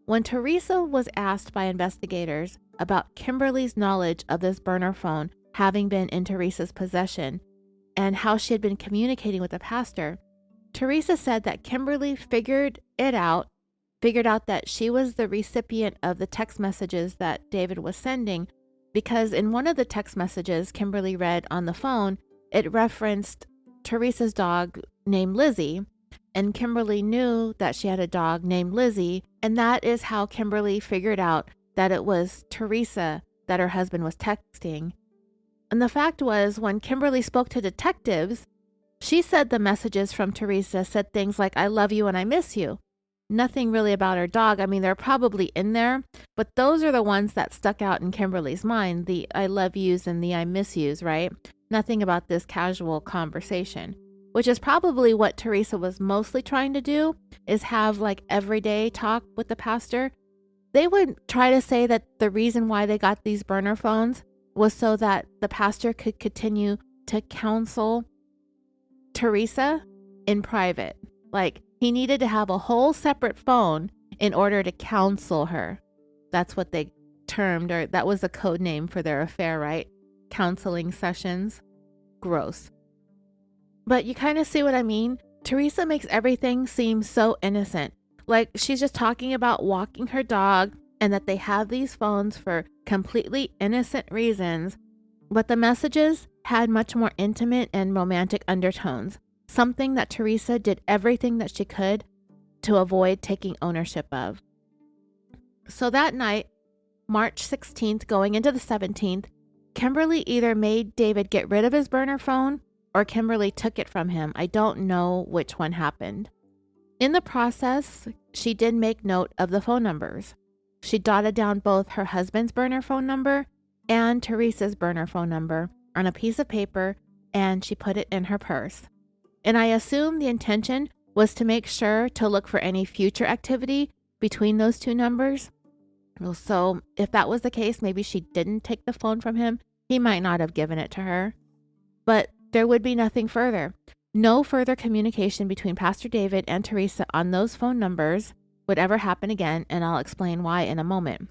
when Teresa was asked by investigators about Kimberly's knowledge of this burner phone having been in Teresa's possession and how she had been communicating with the pastor, Teresa said that Kimberly figured out that she was the recipient of the text messages that David was sending, because in one of the text messages Kimberly read on the phone, it referenced Teresa's dog named Lizzie, and Kimberly knew that she had a dog named Lizzie, and that is how Kimberly figured out that it was Teresa that her husband was texting. And the fact was, when Kimberly spoke to detectives, she said the messages from Teresa said things like, "I love you and I miss you." Nothing really about her dog. I mean, they're probably in there, but those are the ones that stuck out in Kimberly's mind, the "I love yous" and the "I miss yous," right? Nothing about this casual conversation, which is probably what Teresa was mostly trying to do, is have like everyday talk with the pastor. They would try to say that the reason why they got these burner phones was so that the pastor could continue to counsel Teresa in private. Like, he needed to have a whole separate phone in order to counsel her. That's what they termed, or that was a code name for their affair, right? Counseling sessions. Gross. But you kind of see what I mean? Teresa makes everything seem so innocent. Like, she's just talking about walking her dog and that they have these phones for completely innocent reasons. But the messages had much more intimate and romantic undertones. Something that Teresa did everything that she could to avoid taking ownership of. So that night, March 16th, going into the 17th, Kimberly either made David get rid of his burner phone or Kimberly took it from him. I don't know which one happened. In the process, she did make note of the phone numbers. She dotted down both her husband's burner phone number and Teresa's burner phone number on a piece of paper, and she put it in her purse. And I assume the intention was to make sure to look for any future activity between those two numbers. So if that was the case, maybe she didn't take the phone from him. He might not have given it to her. But there would be nothing further. No further communication between Pastor David and Teresa on those phone numbers would ever happen again, and I'll explain why in a moment.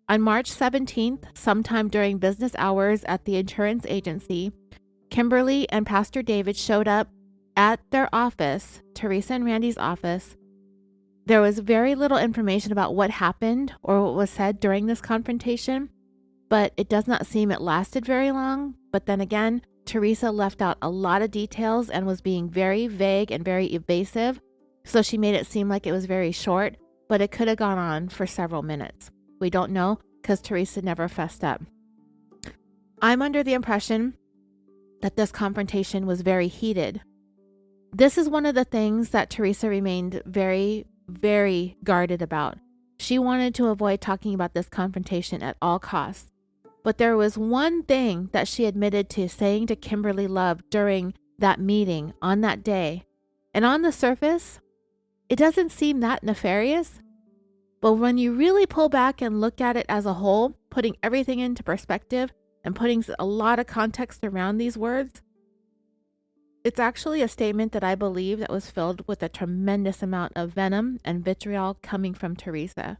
On March 17th, sometime during business hours at the insurance agency, Kimberly and Pastor David showed up at their office, Teresa and Randy's office. There was very little information about what happened or what was said during this confrontation, but it does not seem it lasted very long. But then again, Teresa left out a lot of details and was being very vague and very evasive, so she made it seem like it was very short, but it could have gone on for several minutes. We don't know because Teresa never fessed up. I'm under the impression that this confrontation was very heated. This is one of the things that Teresa remained very, very guarded about. She wanted to avoid talking about this confrontation at all costs. But there was one thing that she admitted to saying to Kimberly Love during that meeting on that day. And on the surface, it doesn't seem that nefarious. But when you really pull back and look at it as a whole, putting everything into perspective and putting a lot of context around these words, It's actually a statement that I believe that was filled with a tremendous amount of venom and vitriol coming from Teresa.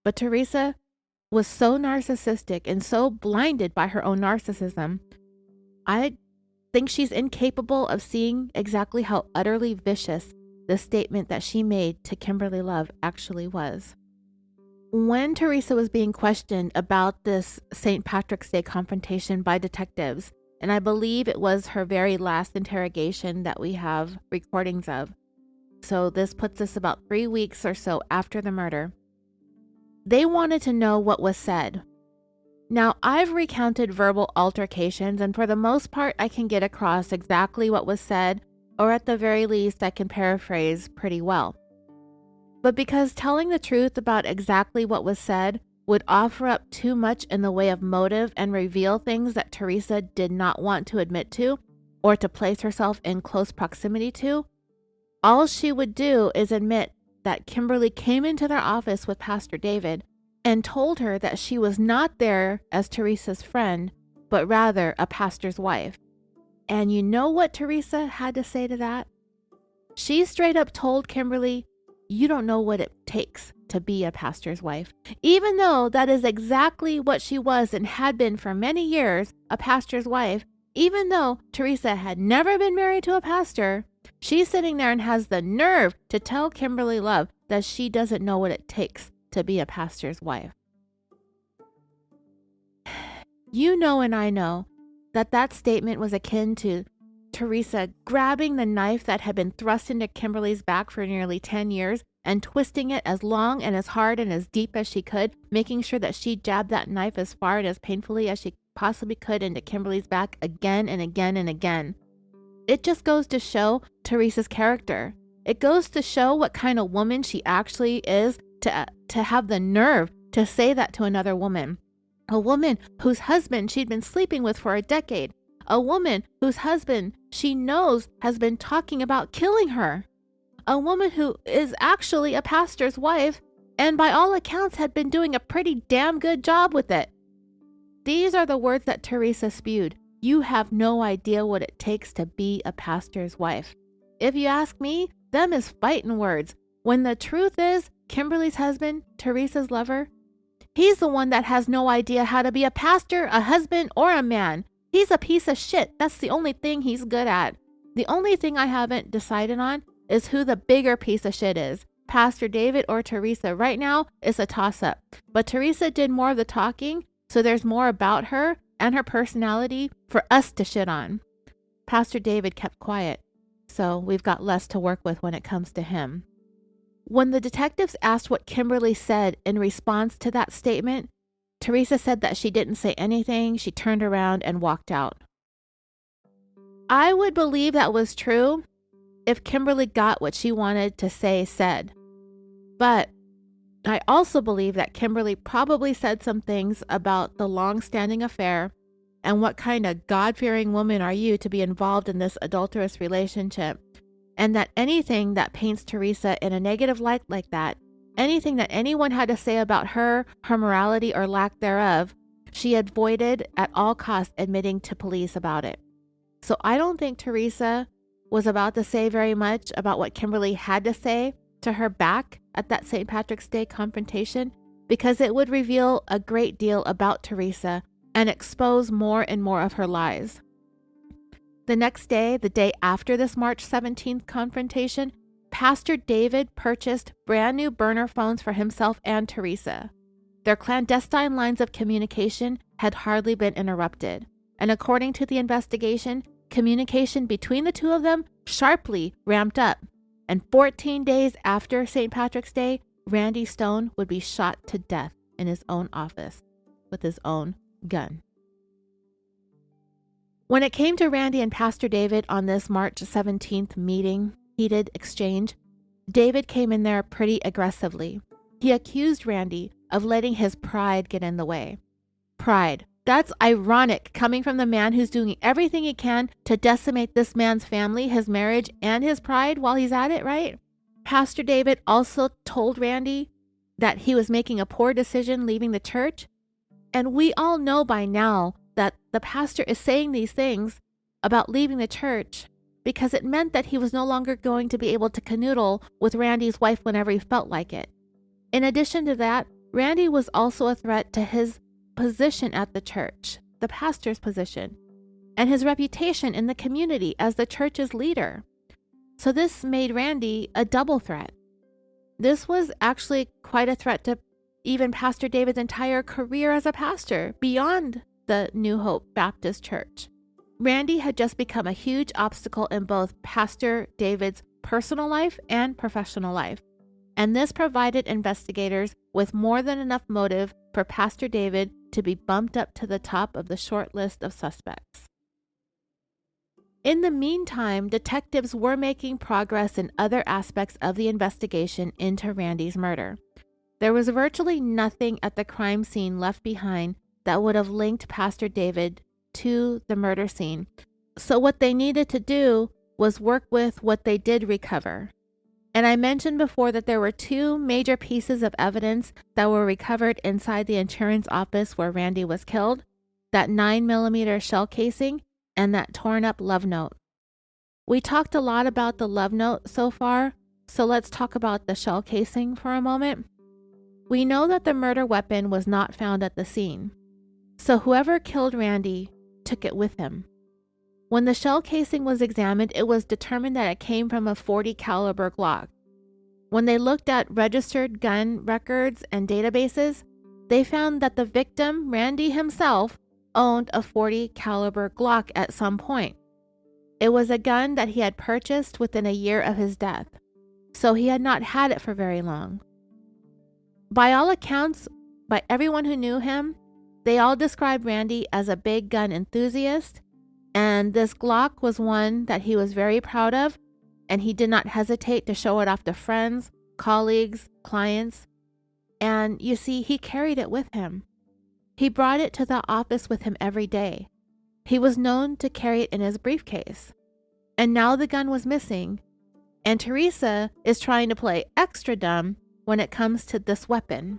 But Teresa was so narcissistic and so blinded by her own narcissism. I think she's incapable of seeing exactly how utterly vicious the statement that she made to Kimberly Love actually was. When Teresa was being questioned about this St. Patrick's Day confrontation by detectives, and I believe it was her very last interrogation that we have recordings of, so this puts us about 3 weeks or so after the murder, they wanted to know what was said. Now, I've recounted verbal altercations, and for the most part, I can get across exactly what was said, or at the very least, I can paraphrase pretty well. But because telling the truth about exactly what was said would offer up too much in the way of motive and reveal things that Teresa did not want to admit to or to place herself in close proximity to, all she would do is admit that Kimberly came into their office with Pastor David and told her that she was not there as Teresa's friend, but rather a pastor's wife. And you know what Teresa had to say to that? She straight up told Kimberly, "You don't know what it takes to be a pastor's wife." Even though that is exactly what she was and had been for many years, a pastor's wife, even though Teresa had never been married to a pastor, she's sitting there and has the nerve to tell Kimberly Love that she doesn't know what it takes to be a pastor's wife. You know and I know that that statement was akin to Teresa grabbing the knife that had been thrust into Kimberly's back for nearly 10 years and twisting it as long and as hard and as deep as she could, making sure that she jabbed that knife as far and as painfully as she possibly could into Kimberly's back again and again and again. It just goes to show Teresa's character. It goes to show what kind of woman she actually is to have the nerve to say that to another woman. A woman whose husband she'd been sleeping with for a decade. A woman whose husband she knows has been talking about killing her. A woman who is actually a pastor's wife and by all accounts had been doing a pretty damn good job with it. These are the words that Teresa spewed. You have no idea what it takes to be a pastor's wife. If you ask me, them is fighting words. When the truth is, Kimberly's husband, Teresa's lover, he's the one that has no idea how to be a pastor, a husband, or a man. He's a piece of shit. That's the only thing he's good at. The only thing I haven't decided on is who the bigger piece of shit is, Pastor David or Teresa. Right now, it's a toss-up. But Teresa did more of the talking, so there's more about her and her personality for us to shit on. Pastor David kept quiet, so we've got less to work with when it comes to him. When the detectives asked what Kimberly said in response to that statement, Teresa said that she didn't say anything. She turned around and walked out. I would believe that was true if Kimberly got what she wanted to say said. But I also believe that Kimberly probably said some things about the long-standing affair and what kind of God-fearing woman are you to be involved in this adulterous relationship, and that anything that paints Teresa in a negative light like that, anything that anyone had to say about her, her morality or lack thereof, she avoided at all costs admitting to police about it. So I don't think Teresa was about to say very much about what Kimberly had to say to her back at that St. Patrick's Day confrontation, because it would reveal a great deal about Teresa and expose more and more of her lies. The next day, the day after this March 17th confrontation, Pastor David purchased brand new burner phones for himself and Teresa. Their clandestine lines of communication had hardly been interrupted, and according to the investigation, communication between the two of them sharply ramped up. And 14 days after St. Patrick's Day, Randy Stone would be shot to death in his own office with his own gun. When it came to Randy and Pastor David on this March 17th heated exchange, David came in there pretty aggressively. He accused Randy of letting his pride get in the way. Pride. That's ironic, coming from the man who's doing everything he can to decimate this man's family, his marriage, and his pride while he's at it, right? Pastor David also told Randy that he was making a poor decision leaving the church. And we all know by now that the pastor is saying these things about leaving the church because it meant that he was no longer going to be able to canoodle with Randy's wife whenever he felt like it. In addition to that, Randy was also a threat to his position at the church, the pastor's position, and his reputation in the community as the church's leader. So this made Randy a double threat. This was actually quite a threat to even Pastor David's entire career as a pastor beyond the New Hope Baptist Church. Randy had just become a huge obstacle in both Pastor David's personal life and professional life, and this provided investigators with more than enough motive for Pastor David to be bumped up to the top of the short list of suspects. In the meantime, detectives were making progress in other aspects of the investigation into Randy's murder. There was virtually nothing at the crime scene left behind that would have linked Pastor David to the murder scene. So what they needed to do was work with what they did recover. And I mentioned before that there were two major pieces of evidence that were recovered inside the insurance office where Randy was killed: that 9mm shell casing and that torn up love note. We talked a lot about the love note so far, so let's talk about the shell casing for a moment. We know that the murder weapon was not found at the scene, so whoever killed Randy took it with him. When the shell casing was examined, it was determined that it came from a .40 caliber Glock. When they looked at registered gun records and databases, they found that the victim, Randy himself, owned a .40 caliber Glock at some point. It was a gun that he had purchased within a year of his death, so he had not had it for very long. By all accounts, by everyone who knew him, they all described Randy as a big gun enthusiast, and this Glock was one that he was very proud of, and he did not hesitate to show it off to friends, colleagues, clients. And you see, he carried it with him. He brought it to the office with him every day. He was known to carry it in his briefcase. And now the gun was missing, and Teresa is trying to play extra dumb when it comes to this weapon.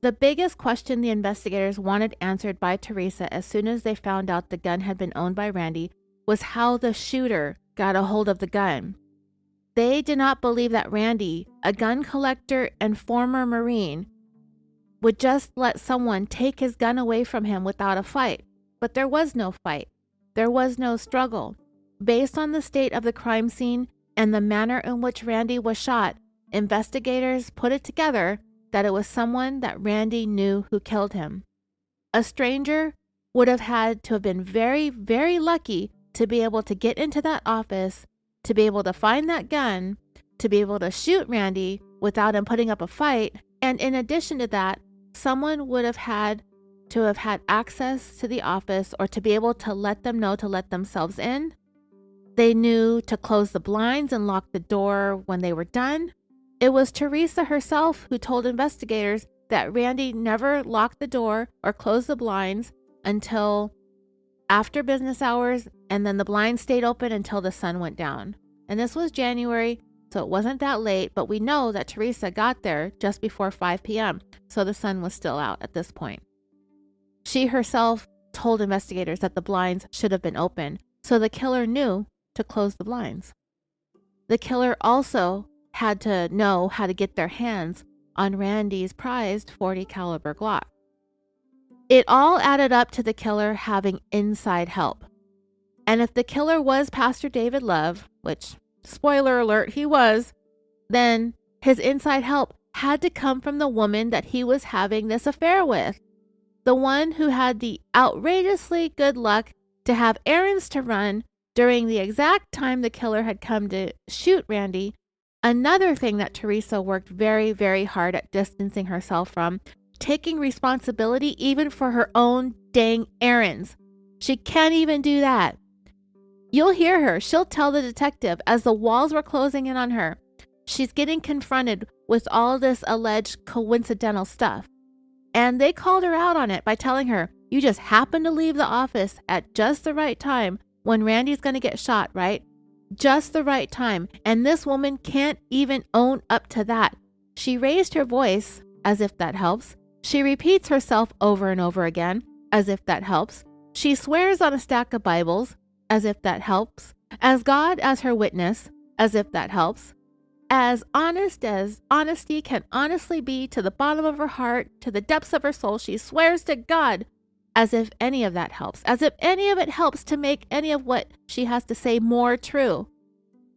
The biggest question the investigators wanted answered by Teresa as soon as they found out the gun had been owned by Randy was how the shooter got a hold of the gun. They did not believe that Randy, a gun collector and former Marine, would just let someone take his gun away from him without a fight. But there was no fight. There was no struggle. Based on the state of the crime scene and the manner in which Randy was shot, investigators put it together that it was someone that Randy knew who killed him. A stranger would have had to have been very, very lucky to be able to get into that office, to be able to find that gun, to be able to shoot Randy without him putting up a fight. And in addition to that, someone would have had to have had access to the office or to be able to let them know to let themselves in. They knew to close the blinds and lock the door when they were done. It was Teresa herself who told investigators that Randy never locked the door or closed the blinds until after business hours, and then the blinds stayed open until the sun went down. And this was January, so it wasn't that late, but we know that Teresa got there just before 5 p.m., so the sun was still out at this point. She herself told investigators that the blinds should have been open, so the killer knew to close the blinds. The killer also had to know how to get their hands on Randy's prized .40 caliber Glock. It all added up to the killer having inside help. And if the killer was Pastor David Love, which, spoiler alert, he was, then his inside help had to come from the woman that he was having this affair with. The one who had the outrageously good luck to have errands to run during the exact time the killer had come to shoot Randy. Another thing that Teresa worked very, very hard at distancing herself from, taking responsibility even for her own dang errands. She can't even do that. You'll hear her. She'll tell the detective as the walls were closing in on her. She's getting confronted with all this alleged coincidental stuff. And they called her out on it by telling her, you just happened to leave the office at just the right time when Randy's going to get shot, right? Just the right time. And this woman can't even own up to that. She raised her voice, as if that helps. She repeats herself over and over again, as if that helps. She swears on a stack of Bibles, as if that helps. As God as her witness, as if that helps, as honesty can honestly be, to the bottom of her heart, to the depths of her soul, she swears to God, as if any of that helps, as if any of it helps to make any of what she has to say more true.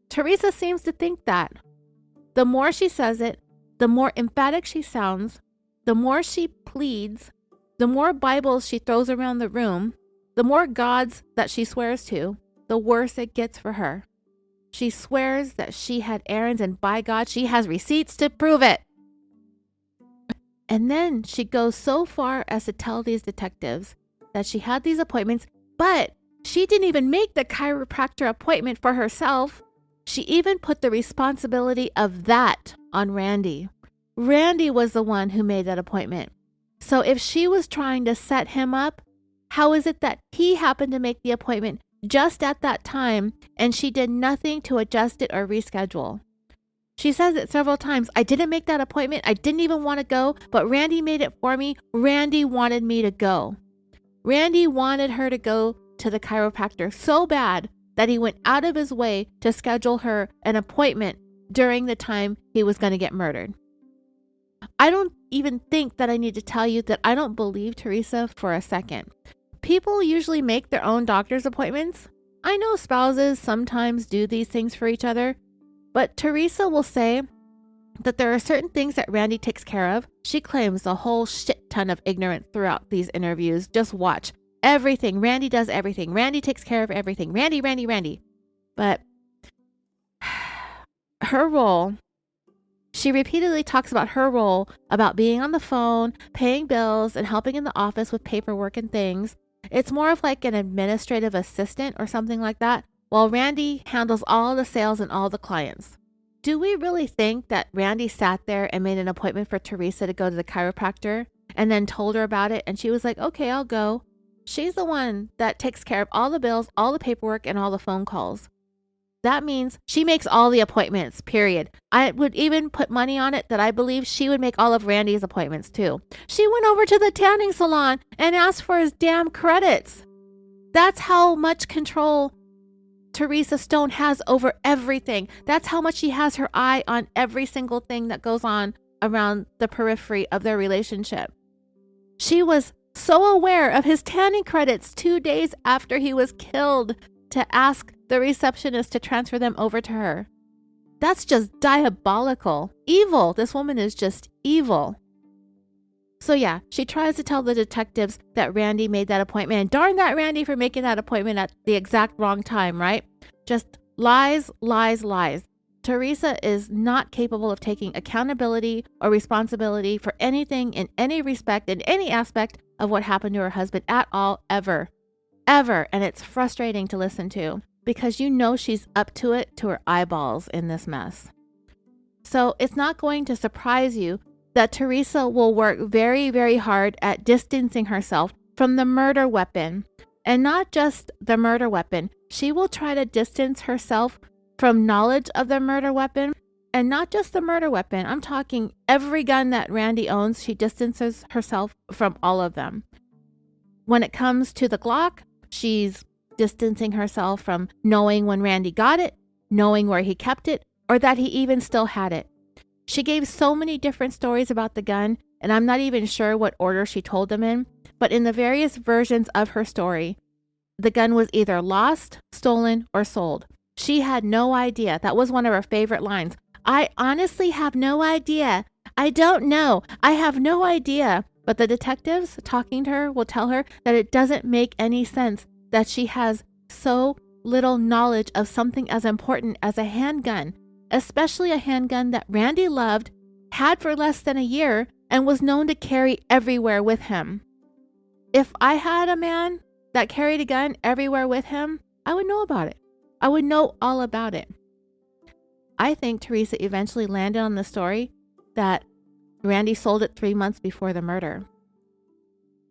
Teresa seems to think that. The more she says it, the more emphatic she sounds, the more she pleads, the more Bibles she throws around the room, the more gods that she swears to, the worse it gets for her. She swears that she had errands, and by God, she has receipts to prove it. And then she goes so far as to tell these detectives that she had these appointments, but she didn't even make the chiropractor appointment for herself. She even put the responsibility of that on Randy. Randy was the one who made that appointment. So if she was trying to set him up, how is it that he happened to make the appointment just at that time and she did nothing to adjust it or reschedule? She says it several times. I didn't make that appointment. I didn't even want to go, but Randy made it for me. Randy wanted me to go. Randy wanted her to go to the chiropractor so bad that he went out of his way to schedule her an appointment during the time he was going to get murdered. I don't even think that I need to tell you that I don't believe Teresa for a second. People usually make their own doctor's appointments. I know spouses sometimes do these things for each other, but Teresa will say that there are certain things that Randy takes care of. She claims a whole shit ton of ignorance throughout these interviews. Just watch. Everything. Randy does everything. Randy takes care of everything. Randy. But her role, she repeatedly talks about her role, about being on the phone, paying bills, and helping in the office with paperwork and things. It's more of like an administrative assistant or something like that, while Randy handles all the sales and all the clients. Do we really think that Randy sat there and made an appointment for Teresa to go to the chiropractor and then told her about it and she was like, okay, I'll go? She's the one that takes care of all the bills, all the paperwork, and all the phone calls. That means she makes all the appointments, period. I would even put money on it that I believe she would make all of Randy's appointments too. She went over to the tanning salon and asked for his damn credits. That's how much control Teresa Stone has over everything. That's how much she has her eye on every single thing that goes on around the periphery of their relationship. She was so aware of his tanning credits 2 days after he was killed to ask the receptionist to transfer them over to her. That's just diabolical. Evil. This woman is just evil. So yeah, she tries to tell the detectives that Randy made that appointment. And darn that Randy for making that appointment at the exact wrong time, right? Just lies. Teresa is not capable of taking accountability or responsibility for anything in any respect, in any aspect of what happened to her husband at all, ever. And it's frustrating to listen to because you know she's up to it to her eyeballs in this mess. So it's not going to surprise you that Teresa will work very, very hard at distancing herself from the murder weapon. And not just the murder weapon. She will try to distance herself from knowledge of the murder weapon. And not just the murder weapon. I'm talking every gun that Randy owns. She distances herself from all of them. When it comes to the Glock, she's distancing herself from knowing when Randy got it, knowing where he kept it, or that he even still had it. She gave so many different stories about the gun, and I'm not even sure what order she told them in, but in the various versions of her story, the gun was either lost, stolen, or sold. She had no idea. That was one of her favorite lines. I honestly have no idea. I don't know. I have no idea. But the detectives talking to her will tell her that it doesn't make any sense that she has so little knowledge of something as important as a handgun, especially a handgun that Randy loved, had for less than a year, and was known to carry everywhere with him. If I had a man that carried a gun everywhere with him, I would know about it. I would know all about it. I think Teresa eventually landed on the story that Randy sold it 3 months before the murder.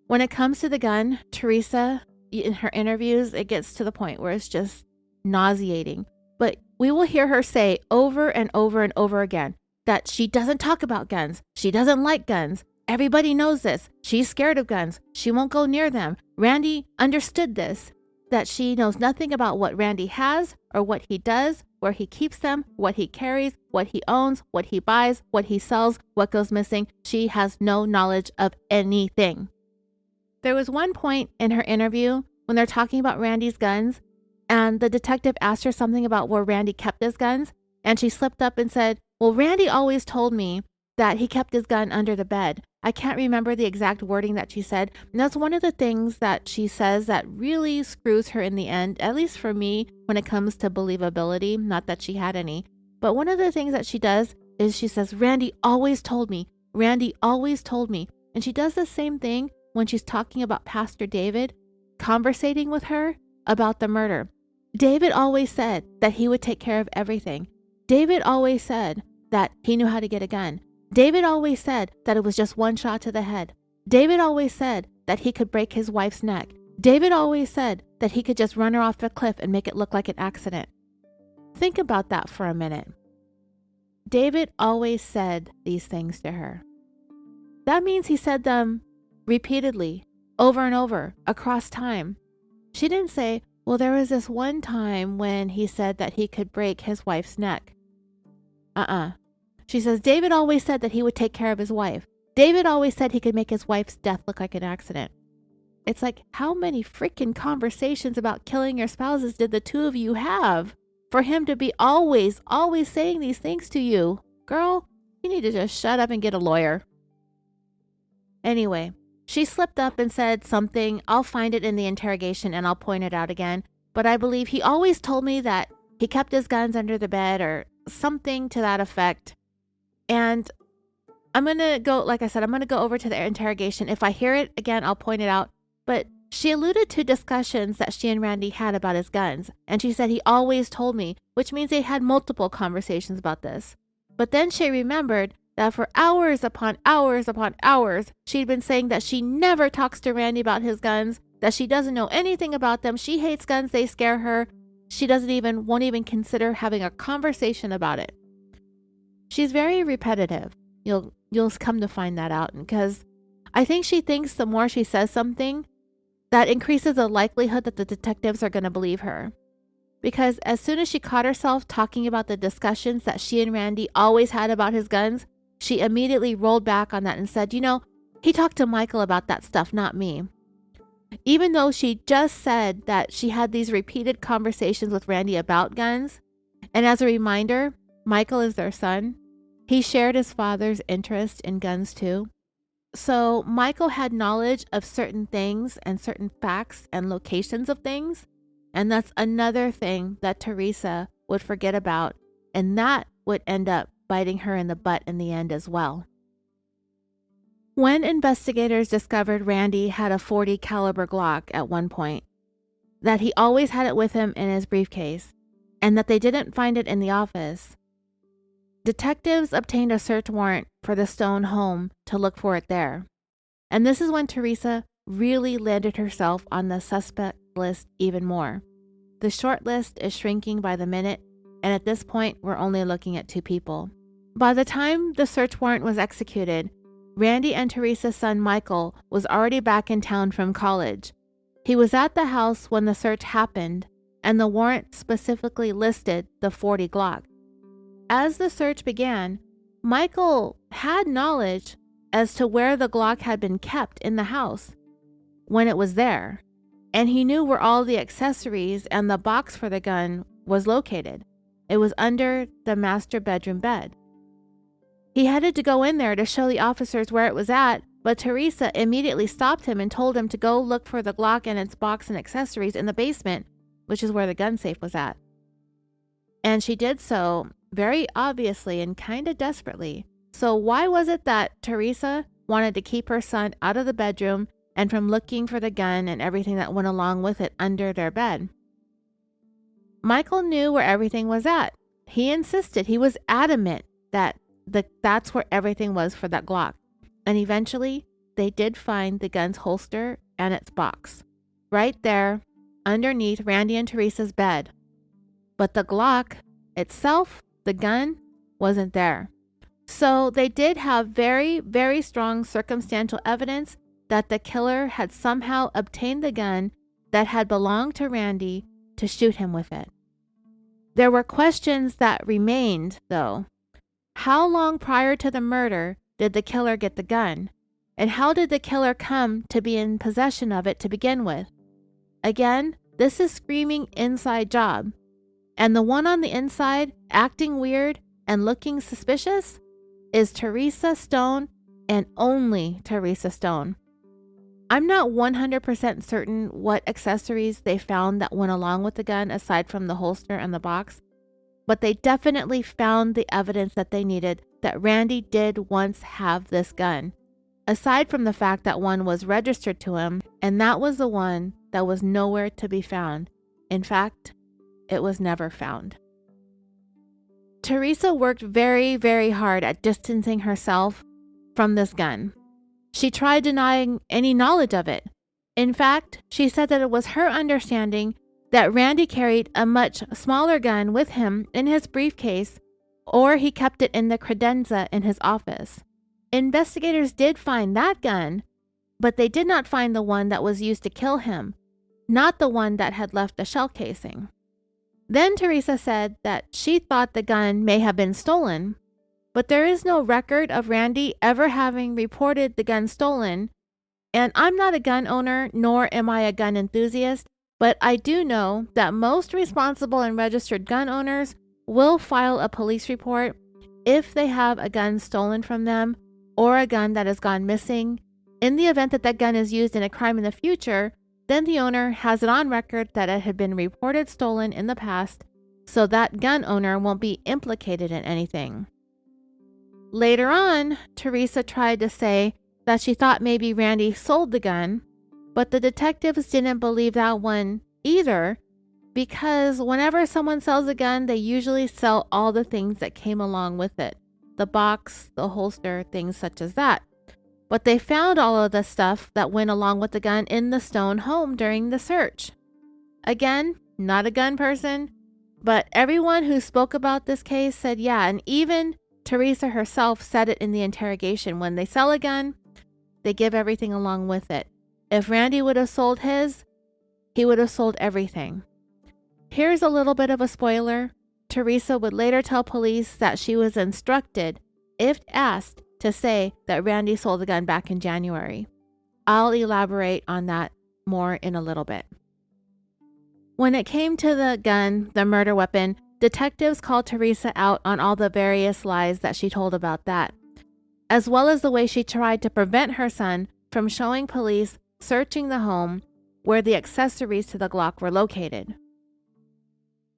When it comes to the gun, Teresa, in her interviews, it gets to the point where it's just nauseating. But we will hear her say over and over and over again that she doesn't talk about guns. She doesn't like guns. Everybody knows this. She's scared of guns. She won't go near them. Randy understood this. that she knows nothing about what Randy has or what he does, where he keeps them, what he carries, what he owns, what he buys, what he sells, what goes missing. She has no knowledge of anything. There was one point in her interview when they're talking about Randy's guns, and the detective asked her something about where Randy kept his guns, and she slipped up and said, well, Randy always told me that he kept his gun under the bed. I can't remember the exact wording that she said. And that's one of the things that she says that really screws her in the end, at least for me, when it comes to believability. Not that she had any. But one of the things that she does is she says, Randy always told me. Randy always told me. And she does the same thing when she's talking about Pastor David, conversating with her about the murder. David always said that he would take care of everything. David always said that he knew how to get a gun. David always said that it was just one shot to the head. David always said that he could break his wife's neck. David always said that he could just run her off a cliff and make it look like an accident. Think about that for a minute. David always said these things to her. That means he said them repeatedly, over and over, across time. She didn't say, well, there was this one time when he said that he could break his wife's neck. She says, David always said that he would take care of his wife. David always said he could make his wife's death look like an accident. It's like, how many freaking conversations about killing your spouses did the two of you have for him to be always saying these things to you? Girl, you need to just shut up and get a lawyer. Anyway, she slipped up and said something. I'll find it in the interrogation and I'll point it out again. But I believe he always told me that he kept his guns under the bed or something to that effect. And I'm going to go, like I said, I'm going to go over to the interrogation. If I hear it again, I'll point it out. But she alluded to discussions that she and Randy had about his guns. And she said he always told me, which means they had multiple conversations about this. But then she remembered that for hours upon hours upon hours, she'd been saying that she never talks to Randy about his guns, that she doesn't know anything about them. She hates guns. They scare her. She won't even consider having a conversation about it. She's very repetitive. You'll come to find that out, because I think she thinks the more she says something, that increases the likelihood that the detectives are going to believe her. Because as soon as she caught herself talking about the discussions that she and Randy always had about his guns, she immediately rolled back on that and said, he talked to Michael about that stuff, not me. Even though she just said that she had these repeated conversations with Randy about guns, and as a reminder, Michael is their son. He shared his father's interest in guns too. So Michael had knowledge of certain things and certain facts and locations of things. And that's another thing that Teresa would forget about. And that would end up biting her in the butt in the end as well. When investigators discovered Randy had a .40 caliber Glock at one point, that he always had it with him in his briefcase, and that they didn't find it in the office, detectives obtained a search warrant for the Stone home to look for it there. And this is when Teresa really landed herself on the suspect list even more. The short list is shrinking by the minute, and at this point, we're only looking at 2 people. By the time the search warrant was executed, Randy and Teresa's son Michael was already back in town from college. He was at the house when the search happened, and the warrant specifically listed the .40 Glock. As the search began, Michael had knowledge as to where the Glock had been kept in the house when it was there, and he knew where all the accessories and the box for the gun was located. It was under the master bedroom bed. He headed to go in there to show the officers where it was at, but Teresa immediately stopped him and told him to go look for the Glock and its box and accessories in the basement, which is where the gun safe was at. And she did so very obviously and kind of desperately. So why was it that Teresa wanted to keep her son out of the bedroom and from looking for the gun and everything that went along with it under their bed? Michael knew where everything was at. He insisted, he was adamant that that's where everything was for that Glock. And eventually, they did find the gun's holster and its box right there underneath Randy and Teresa's bed. But the Glock itself, the gun, wasn't there. So they did have very, very strong circumstantial evidence that the killer had somehow obtained the gun that had belonged to Randy to shoot him with it. There were questions that remained, though. How long prior to the murder did the killer get the gun? And how did the killer come to be in possession of it to begin with? Again, this is screaming inside job. And the one on the inside, acting weird and looking suspicious, is Teresa Stone and only Teresa Stone. I'm not 100% certain what accessories they found that went along with the gun aside from the holster and the box, but they definitely found the evidence that they needed that Randy did once have this gun, aside from the fact that one was registered to him, and that was the one that was nowhere to be found. In fact, it was never found. Teresa worked very, very hard at distancing herself from this gun. She tried denying any knowledge of it. In fact, she said that it was her understanding that Randy carried a much smaller gun with him in his briefcase, or he kept it in the credenza in his office. Investigators did find that gun, but they did not find the one that was used to kill him, not the one that had left the shell casing. Then Teresa said that she thought the gun may have been stolen, but there is no record of Randy ever having reported the gun stolen. And I'm not a gun owner, nor am I a gun enthusiast, but I do know that most responsible and registered gun owners will file a police report if they have a gun stolen from them or a gun that has gone missing. In the event that that gun is used in a crime in the future, then the owner has it on record that it had been reported stolen in the past, so that gun owner won't be implicated in anything. Later on, Teresa tried to say that she thought maybe Randy sold the gun, but the detectives didn't believe that one either, because whenever someone sells a gun, they usually sell all the things that came along with it. The box, the holster, things such as that. But they found all of the stuff that went along with the gun in the Stone home during the search. Again, not a gun person, but everyone who spoke about this case said yeah, and even Teresa herself said it in the interrogation. When they sell a gun, they give everything along with it. If Randy would have sold his, he would have sold everything. Here's a little bit of a spoiler. Teresa would later tell police that she was instructed, if asked, to say that Randy sold the gun back in January. I'll elaborate on that more in a little bit. When it came to the gun, the murder weapon, detectives called Teresa out on all the various lies that she told about that, as well as the way she tried to prevent her son from showing police searching the home where the accessories to the Glock were located.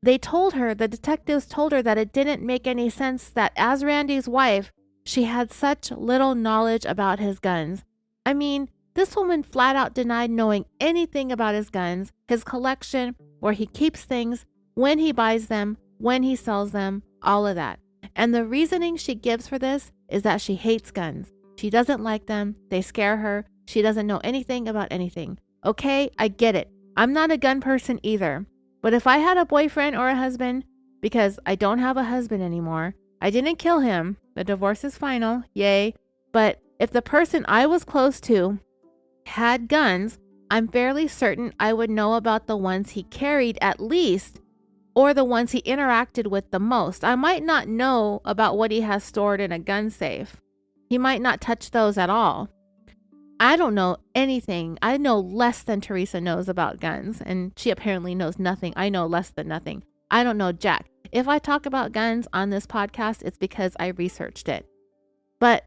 The detectives told her that it didn't make any sense that as Randy's wife, she had such little knowledge about his guns. I mean, this woman flat out denied knowing anything about his guns, his collection, where he keeps things, when he buys them, when he sells them, all of that. And the reasoning she gives for this is that she hates guns. She doesn't like them. They scare her. She doesn't know anything about anything. Okay, I get it. I'm not a gun person either. But if I had a boyfriend or a husband, because I don't have a husband anymore, I didn't kill him. The divorce is final. Yay. But if the person I was close to had guns, I'm fairly certain I would know about the ones he carried at least, or the ones he interacted with the most. I might not know about what he has stored in a gun safe. He might not touch those at all. I don't know anything. I know less than Teresa knows about guns, and she apparently knows nothing. I know less than nothing. I don't know jack. If I talk about guns on this podcast, it's because I researched it. But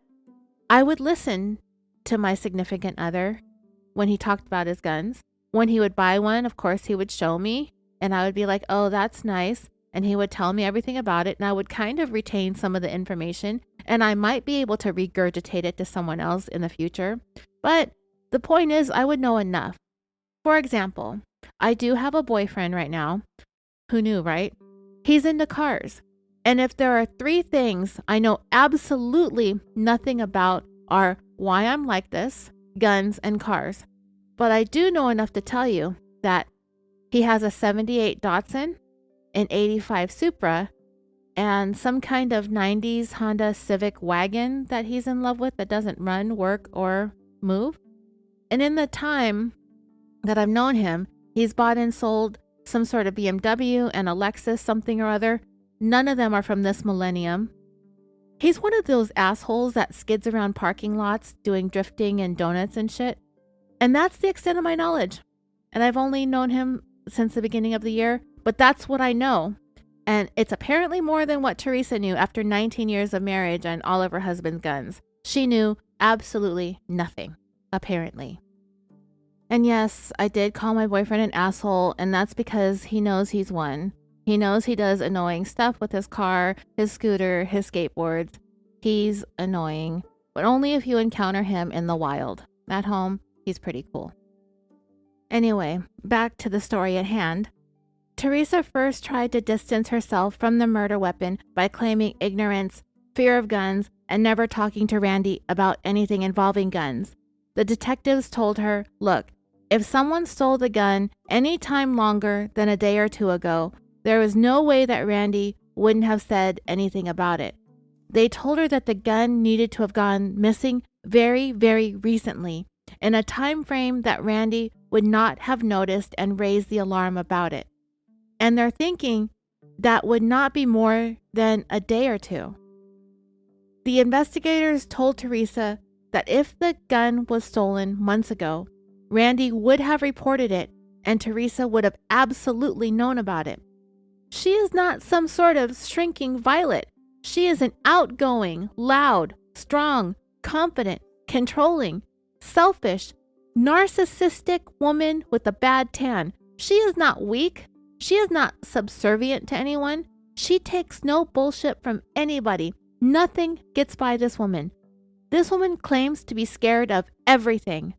I would listen to my significant other when he talked about his guns. When he would buy one, of course, he would show me, and I would be like, oh, that's nice. And he would tell me everything about it, and I would kind of retain some of the information, and I might be able to regurgitate it to someone else in the future. But the point is, I would know enough. For example, I do have a boyfriend right now. Who knew, right? He's into cars. And if there are 3 things I know absolutely nothing about are why I'm like this, guns, and cars. But I do know enough to tell you that he has a 78 Datsun, an 85 Supra, and some kind of 90s Honda Civic wagon that he's in love with that doesn't run, work, or move. And in the time that I've known him, He's bought and sold some sort of BMW and a Lexus something or other. None of them are from this millennium. He's one of those assholes that skids around parking lots doing drifting and donuts and shit. And that's the extent of my knowledge. And I've only known him since the beginning of the year, but that's what I know. And it's apparently more than what Teresa knew after 19 years of marriage and all of her husband's guns. She knew absolutely nothing, apparently. And yes, I did call my boyfriend an asshole, and that's because he knows he's one. He knows he does annoying stuff with his car, his scooter, his skateboards. He's annoying, but only if you encounter him in the wild. At home, he's pretty cool. Anyway, back to the story at hand. Teresa first tried to distance herself from the murder weapon by claiming ignorance, fear of guns, and never talking to Randy about anything involving guns. The detectives told her, look, if someone stole the gun any time longer than a day or two ago, there was no way that Randy wouldn't have said anything about it. They told her that the gun needed to have gone missing very, very recently, in a time frame that Randy would not have noticed and raised the alarm about it. And they're thinking that would not be more than a day or two. The investigators told Teresa that if the gun was stolen months ago, Randy would have reported it and Teresa would have absolutely known about it. She is not some sort of shrinking violet. She is an outgoing, loud, strong, confident, controlling, selfish, narcissistic woman with a bad tan. She is not weak. She is not subservient to anyone. She takes no bullshit from anybody. Nothing gets by this woman. This woman claims to be scared of everything.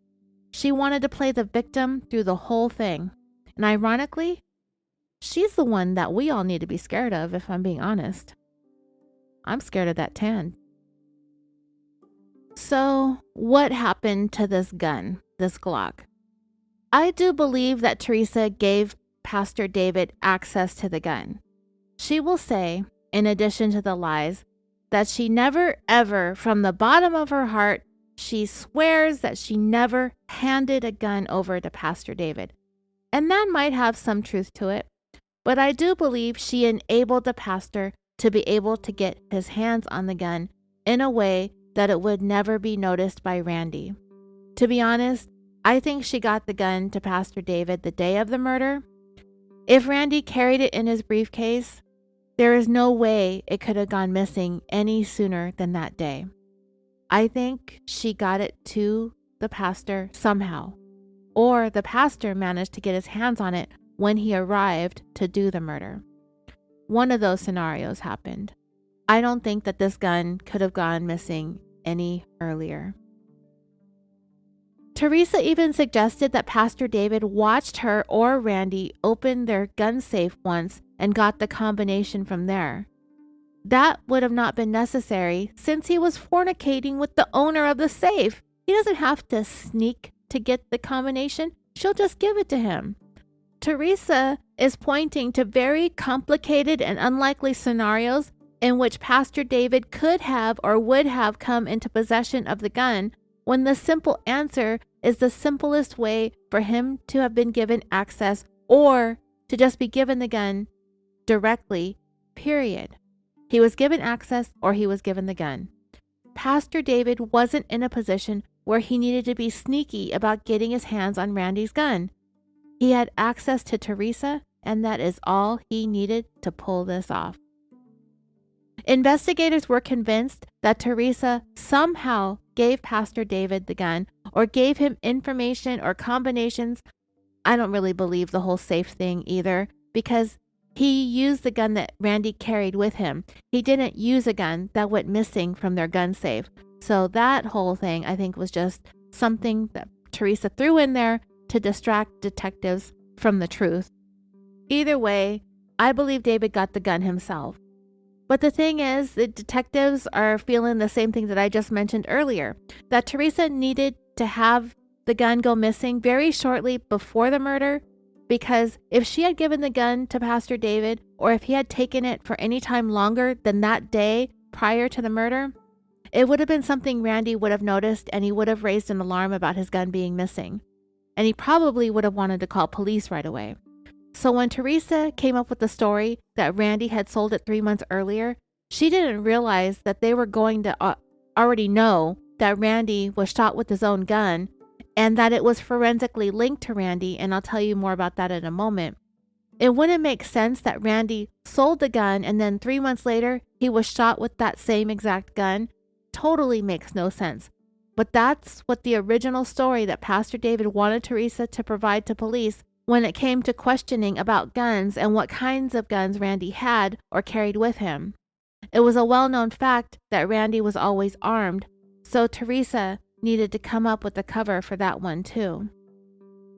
She wanted to play the victim through the whole thing. And ironically, she's the one that we all need to be scared of, if I'm being honest. I'm scared of that tan. So, what happened to this gun, this Glock? I do believe that Teresa gave Pastor David access to the gun. She will say, in addition to the lies, that she never ever, from the bottom of her heart, she swears that she never handed a gun over to Pastor David. And that might have some truth to it, but I do believe she enabled the pastor to be able to get his hands on the gun in a way that it would never be noticed by Randy. To be honest, I think she got the gun to Pastor David the day of the murder. If Randy carried it in his briefcase, there is no way it could have gone missing any sooner than that day. I think she got it to the pastor somehow, or the pastor managed to get his hands on it when he arrived to do the murder. One of those scenarios happened. I don't think that this gun could have gone missing any earlier. Teresa even suggested that Pastor David watched her or Randy open their gun safe once and got the combination from there. That would have not been necessary since he was fornicating with the owner of the safe. He doesn't have to sneak to get the combination. She'll just give it to him. Teresa is pointing to very complicated and unlikely scenarios in which Pastor David could have or would have come into possession of the gun, when the simple answer is the simplest way for him to have been given access or to just be given the gun directly, period. He was given access or he was given the gun. Pastor David wasn't in a position where he needed to be sneaky about getting his hands on Randy's gun. He had access to Teresa, and that is all he needed to pull this off. Investigators were convinced that Teresa somehow gave Pastor David the gun or gave him information or combinations. I don't really believe the whole safe thing either, because he used the gun that Randy carried with him. He didn't use a gun that went missing from their gun safe. So that whole thing, I think, was just something that Teresa threw in there to distract detectives from the truth. Either way, I believe David got the gun himself. But the thing is, the detectives are feeling the same thing that I just mentioned earlier, that Teresa needed to have the gun go missing very shortly before the murder, because if she had given the gun to Pastor David, or if he had taken it for any time longer than that day prior to the murder, it would have been something Randy would have noticed and he would have raised an alarm about his gun being missing. and he probably would have wanted to call police right away. So when Teresa came up with the story that Randy had sold it 3 months earlier, she didn't realize that they were going to already know that Randy was shot with his own gun and that it was forensically linked to Randy, and I'll tell you more about that in a moment. It wouldn't make sense that Randy sold the gun and then 3 months later he was shot with that same exact gun. Totally makes no sense. But that's what the original story that Pastor David wanted Teresa to provide to police when it came to questioning about guns and what kinds of guns Randy had or carried with him. It was a well-known fact that Randy was always armed, so Teresa needed to come up with a cover for that one too.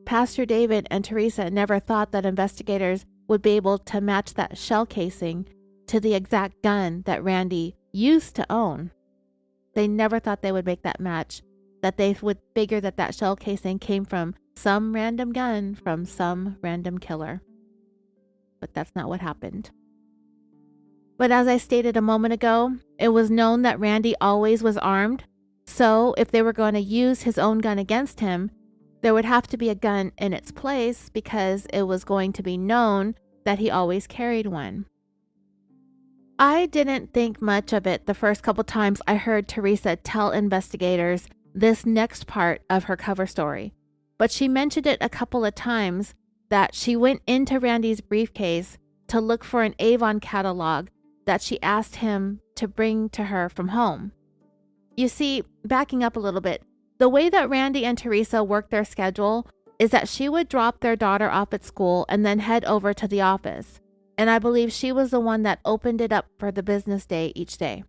Pastor David and Teresa never thought that investigators would be able to match that shell casing to the exact gun that Randy used to own. They never thought they would make that match, that they would figure that that shell casing came from some random gun from some random killer. But that's not what happened. But as I stated a moment ago, it was known that Randy always was armed, so if they were going to use his own gun against him, there would have to be a gun in its place because it was going to be known that he always carried one. I didn't think much of it the first couple times I heard Teresa tell investigators this next part of her cover story, but she mentioned it a couple of times that she went into Randy's briefcase to look for an Avon catalog that she asked him to bring to her from home. You see, backing up a little bit, the way that Randy and Teresa worked their schedule is that she would drop their daughter off at school and then head over to the office. And I believe she was the one that opened it up for the business day each day.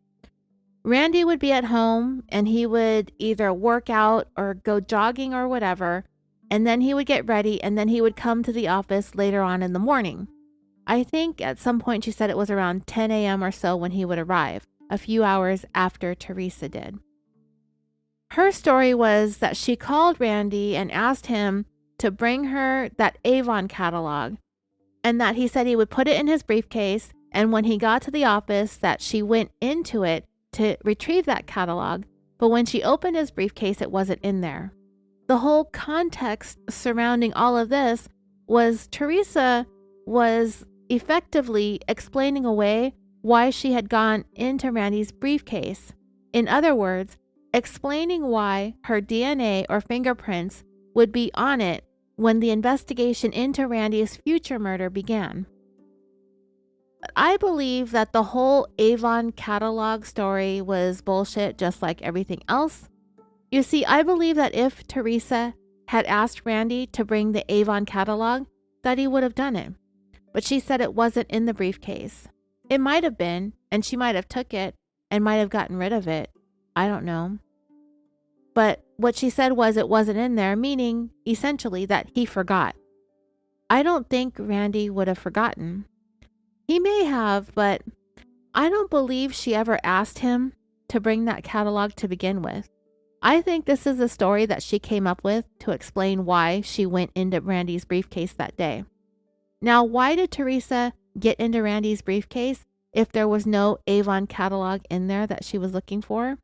Randy would be at home and he would either work out or go jogging or whatever, and then he would get ready and then he would come to the office later on in the morning. I think at some point she said it was around 10 a.m. or so when he would arrive, a few hours after Teresa did. Her story was that she called Randy and asked him to bring her that Avon catalog, and that he said he would put it in his briefcase, and when he got to the office that she went into it to retrieve that catalog, but when she opened his briefcase, it wasn't in there. The whole context surrounding all of this was Teresa was effectively explaining away why she had gone into Randy's briefcase. In other words, explaining why her DNA or fingerprints would be on it when the investigation into Randy's future murder began. I believe that the whole Avon catalog story was bullshit, just like everything else. You see, I believe that if Teresa had asked Randy to bring the Avon catalog, that he would have done it. But she said it wasn't in the briefcase. It might have been, and she might have took it and might have gotten rid of it. I don't know. But what she said was it wasn't in there, meaning essentially that he forgot. I don't think Randy would have forgotten. He may have, but I don't believe she ever asked him to bring that catalog to begin with. I think this is a story that she came up with to explain why she went into Randy's briefcase that day. Now, why did Teresa get into Randy's briefcase if there was no Avon catalog in there that she was looking for?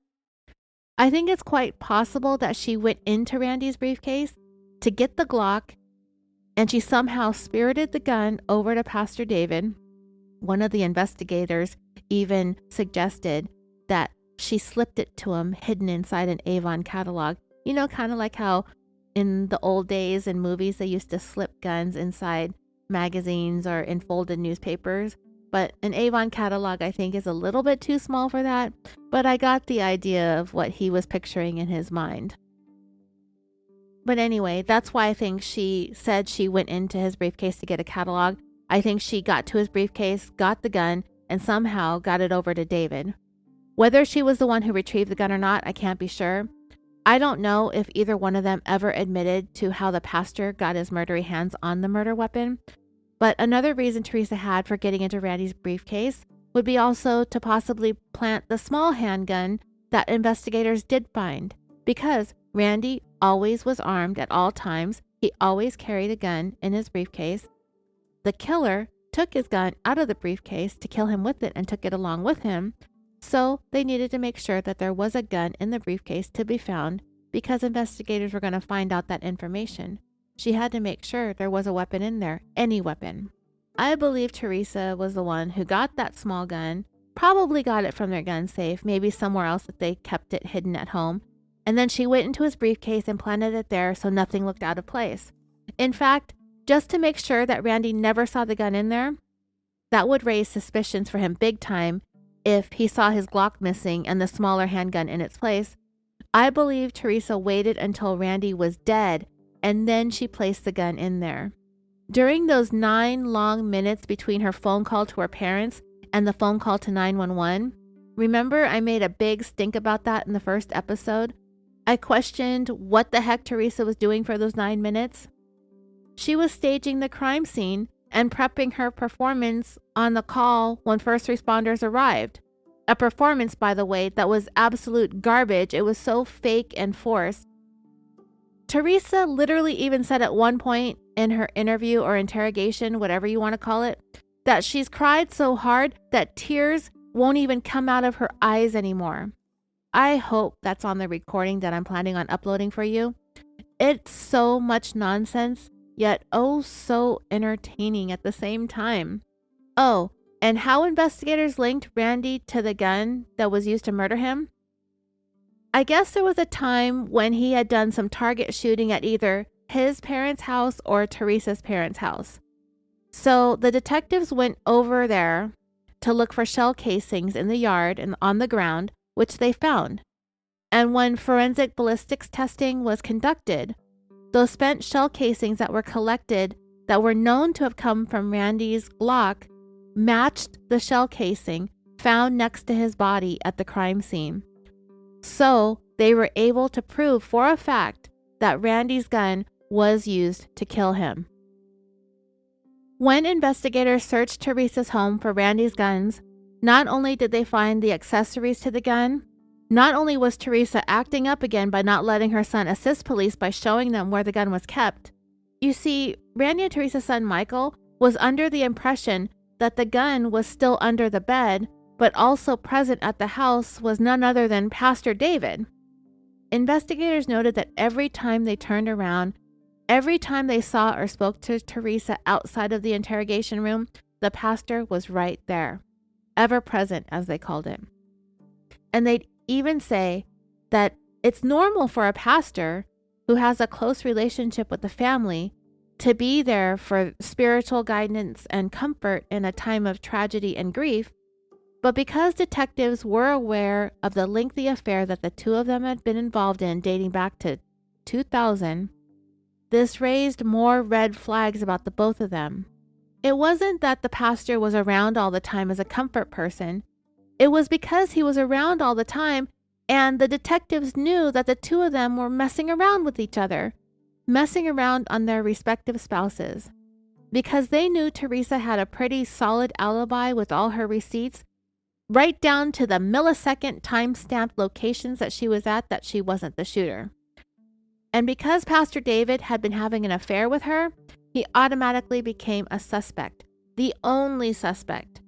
I think it's quite possible that she went into Randy's briefcase to get the Glock, and she somehow spirited the gun over to Pastor David. One of the investigators even suggested that she slipped it to him hidden inside an Avon catalog. You know, kind of like how in the old days in movies they used to slip guns inside magazines or in folded newspapers. But an Avon catalog, I think, is a little bit too small for that. But I got the idea of what he was picturing in his mind. But anyway, that's why I think she said she went into his briefcase to get a catalog. I think she got to his briefcase, got the gun, and somehow got it over to David. Whether she was the one who retrieved the gun or not, I can't be sure. I don't know if either one of them ever admitted to how the pastor got his murdery hands on the murder weapon. But another reason Teresa had for getting into Randy's briefcase would be also to possibly plant the small handgun that investigators did find. Because Randy always was armed at all times, he always carried a gun in his briefcase. The killer took his gun out of the briefcase to kill him with it and took it along with him. So they needed to make sure that there was a gun in the briefcase to be found because investigators were going to find out that information. she had to make sure there was a weapon in there, any weapon. I believe Teresa was the one who got that small gun, probably got it from their gun safe, maybe somewhere else that they kept it hidden at home, and then she went into his briefcase and planted it there so nothing looked out of place. In fact, just to make sure that Randy never saw the gun in there, that would raise suspicions for him big time if he saw his Glock missing and the smaller handgun in its place. I believe Teresa waited until Randy was dead and then she placed the gun in there. During those 9 long minutes between her phone call to her parents and the phone call to 911, remember I made a big stink about that in the first episode? I questioned what the heck Teresa was doing for those 9 minutes. She was staging the crime scene and prepping her performance on the call when first responders arrived. A performance, by the way, that was absolute garbage. It was so fake and forced. Teresa literally even said at one point in her interview or interrogation, whatever you want to call it, that she's cried so hard that tears won't even come out of her eyes anymore. I hope that's on the recording that I'm planning on uploading for you. It's so much nonsense, yet oh so entertaining at the same time. Oh, and how investigators linked Randy to the gun that was used to murder him? I guess there was a time when he had done some target shooting at either his parents' house or Teresa's parents' house. So the detectives went over there to look for shell casings in the yard and on the ground, which they found. And when forensic ballistics testing was conducted, those spent shell casings that were collected that were known to have come from Randy's Glock matched the shell casing found next to his body at the crime scene. So they were able to prove for a fact that Randy's gun was used to kill him. When investigators searched Teresa's home for Randy's guns, not only did they find the accessories to the gun, not only was Teresa acting up again by not letting her son assist police by showing them where the gun was kept. You see, Randy and Teresa's son Michael was under the impression that the gun was still under the bed, but also present at the house was none other than Pastor David. Investigators noted that every time they turned around, every time they saw or spoke to Teresa outside of the interrogation room, the pastor was right there, ever present as they called it. And they'd even say that it's normal for a pastor who has a close relationship with the family to be there for spiritual guidance and comfort in a time of tragedy and grief. But because detectives were aware of the lengthy affair that the two of them had been involved in dating back to 2000, this raised more red flags about the both of them. It wasn't that the pastor was around all the time as a comfort person. It was because he was around all the time and the detectives knew that the two of them were messing around with each other, messing around on their respective spouses. Because they knew Teresa had a pretty solid alibi with all her receipts, right down to the millisecond time-stamped locations that she was at that she wasn't the shooter. And because Pastor David had been having an affair with her, he automatically became a suspect, the only suspect.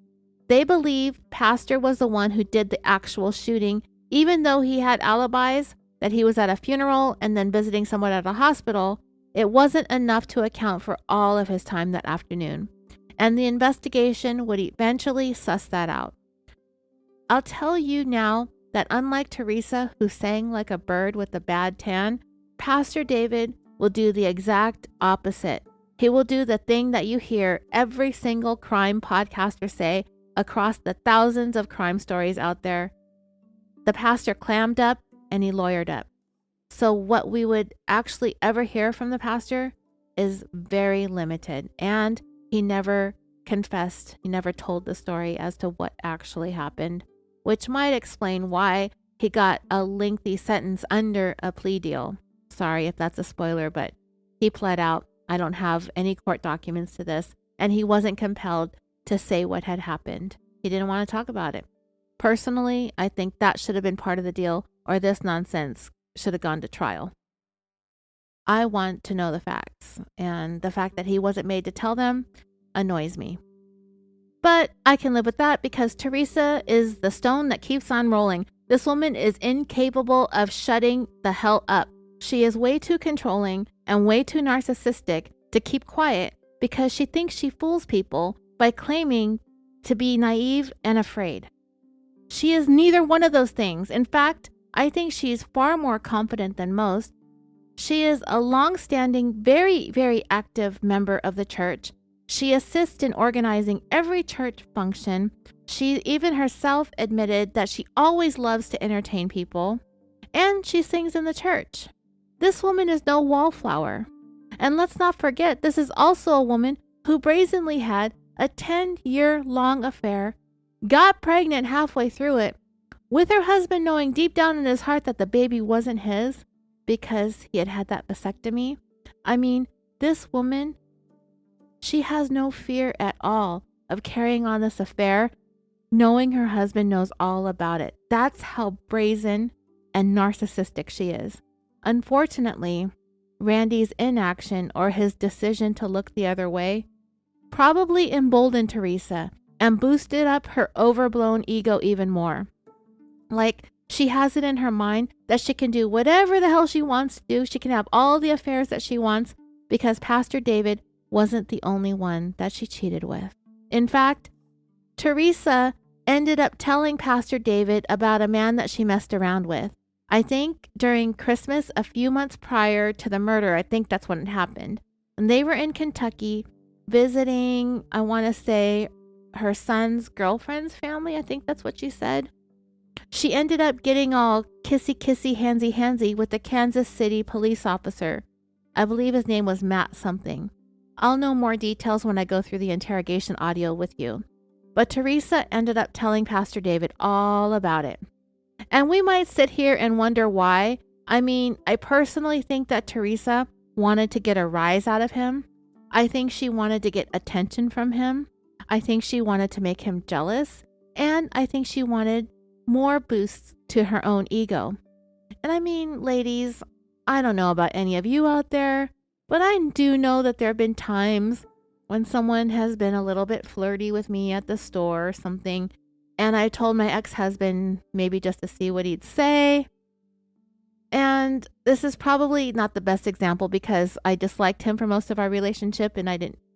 They believe Pastor was the one who did the actual shooting, even though he had alibis that he was at a funeral and then visiting someone at a hospital. It wasn't enough to account for all of his time that afternoon, and the investigation would eventually suss that out. I'll tell you now that unlike Teresa, who sang like a bird with a bad tan, Pastor David will do the exact opposite. He will do the thing that you hear every single crime podcaster say across the thousands of crime stories out there. The pastor clammed up and he lawyered up. So what we would actually ever hear from the pastor is very limited. And he never confessed. He never told the story as to what actually happened, which might explain why he got a lengthy sentence under a plea deal. Sorry if that's a spoiler, but he pled out. I don't have any court documents to this, and he wasn't compelled to say what had happened. He didn't want to talk about it. Personally, I think that should have been part of the deal, or this nonsense should have gone to trial. I want to know the facts, and the fact that he wasn't made to tell them annoys me. But I can live with that because Teresa is the stone that keeps on rolling. This woman is incapable of shutting the hell up. She is way too controlling and way too narcissistic to keep quiet because she thinks she fools people by claiming to be naive and afraid. She is neither one of those things. In fact, I think she is far more confident than most. She is a long-standing, very, very active member of the church. She assists in organizing every church function. She even herself admitted that she always loves to entertain people, and she sings in the church. This woman is no wallflower. And let's not forget, this is also a woman who brazenly had a 10-year-long affair, got pregnant halfway through it, with her husband knowing deep down in his heart that the baby wasn't his because he had had that vasectomy. I mean, this woman, she has no fear at all of carrying on this affair, knowing her husband knows all about it. That's how brazen and narcissistic she is. Unfortunately, Randy's inaction or his decision to look the other way probably emboldened Teresa and boosted up her overblown ego even more. Like, she has it in her mind that she can do whatever the hell she wants to do. She can have all the affairs that she wants because Pastor David wasn't the only one that she cheated with. In fact, Teresa ended up telling Pastor David about a man that she messed around with. I think during Christmas, a few months prior to the murder, I think that's when it happened. And they were in Kentucky visiting, I want to say, her son's girlfriend's family. I think that's what she said. She ended up getting all kissy, handsy with the Kansas City police officer. I believe his name was Matt something. I'll know more details when I go through the interrogation audio with you. But Teresa ended up telling Pastor David all about it. And we might sit here and wonder why. I mean, I personally think that Teresa wanted to get a rise out of him. I think she wanted to get attention from him. I think she wanted to make him jealous. And I think she wanted more boosts to her own ego. And I mean, ladies, I don't know about any of you out there, but I do know that there have been times when someone has been a little bit flirty with me at the store or something, and I told my ex-husband maybe just to see what he'd say. And this is probably not the best example because I disliked him for most of our relationship and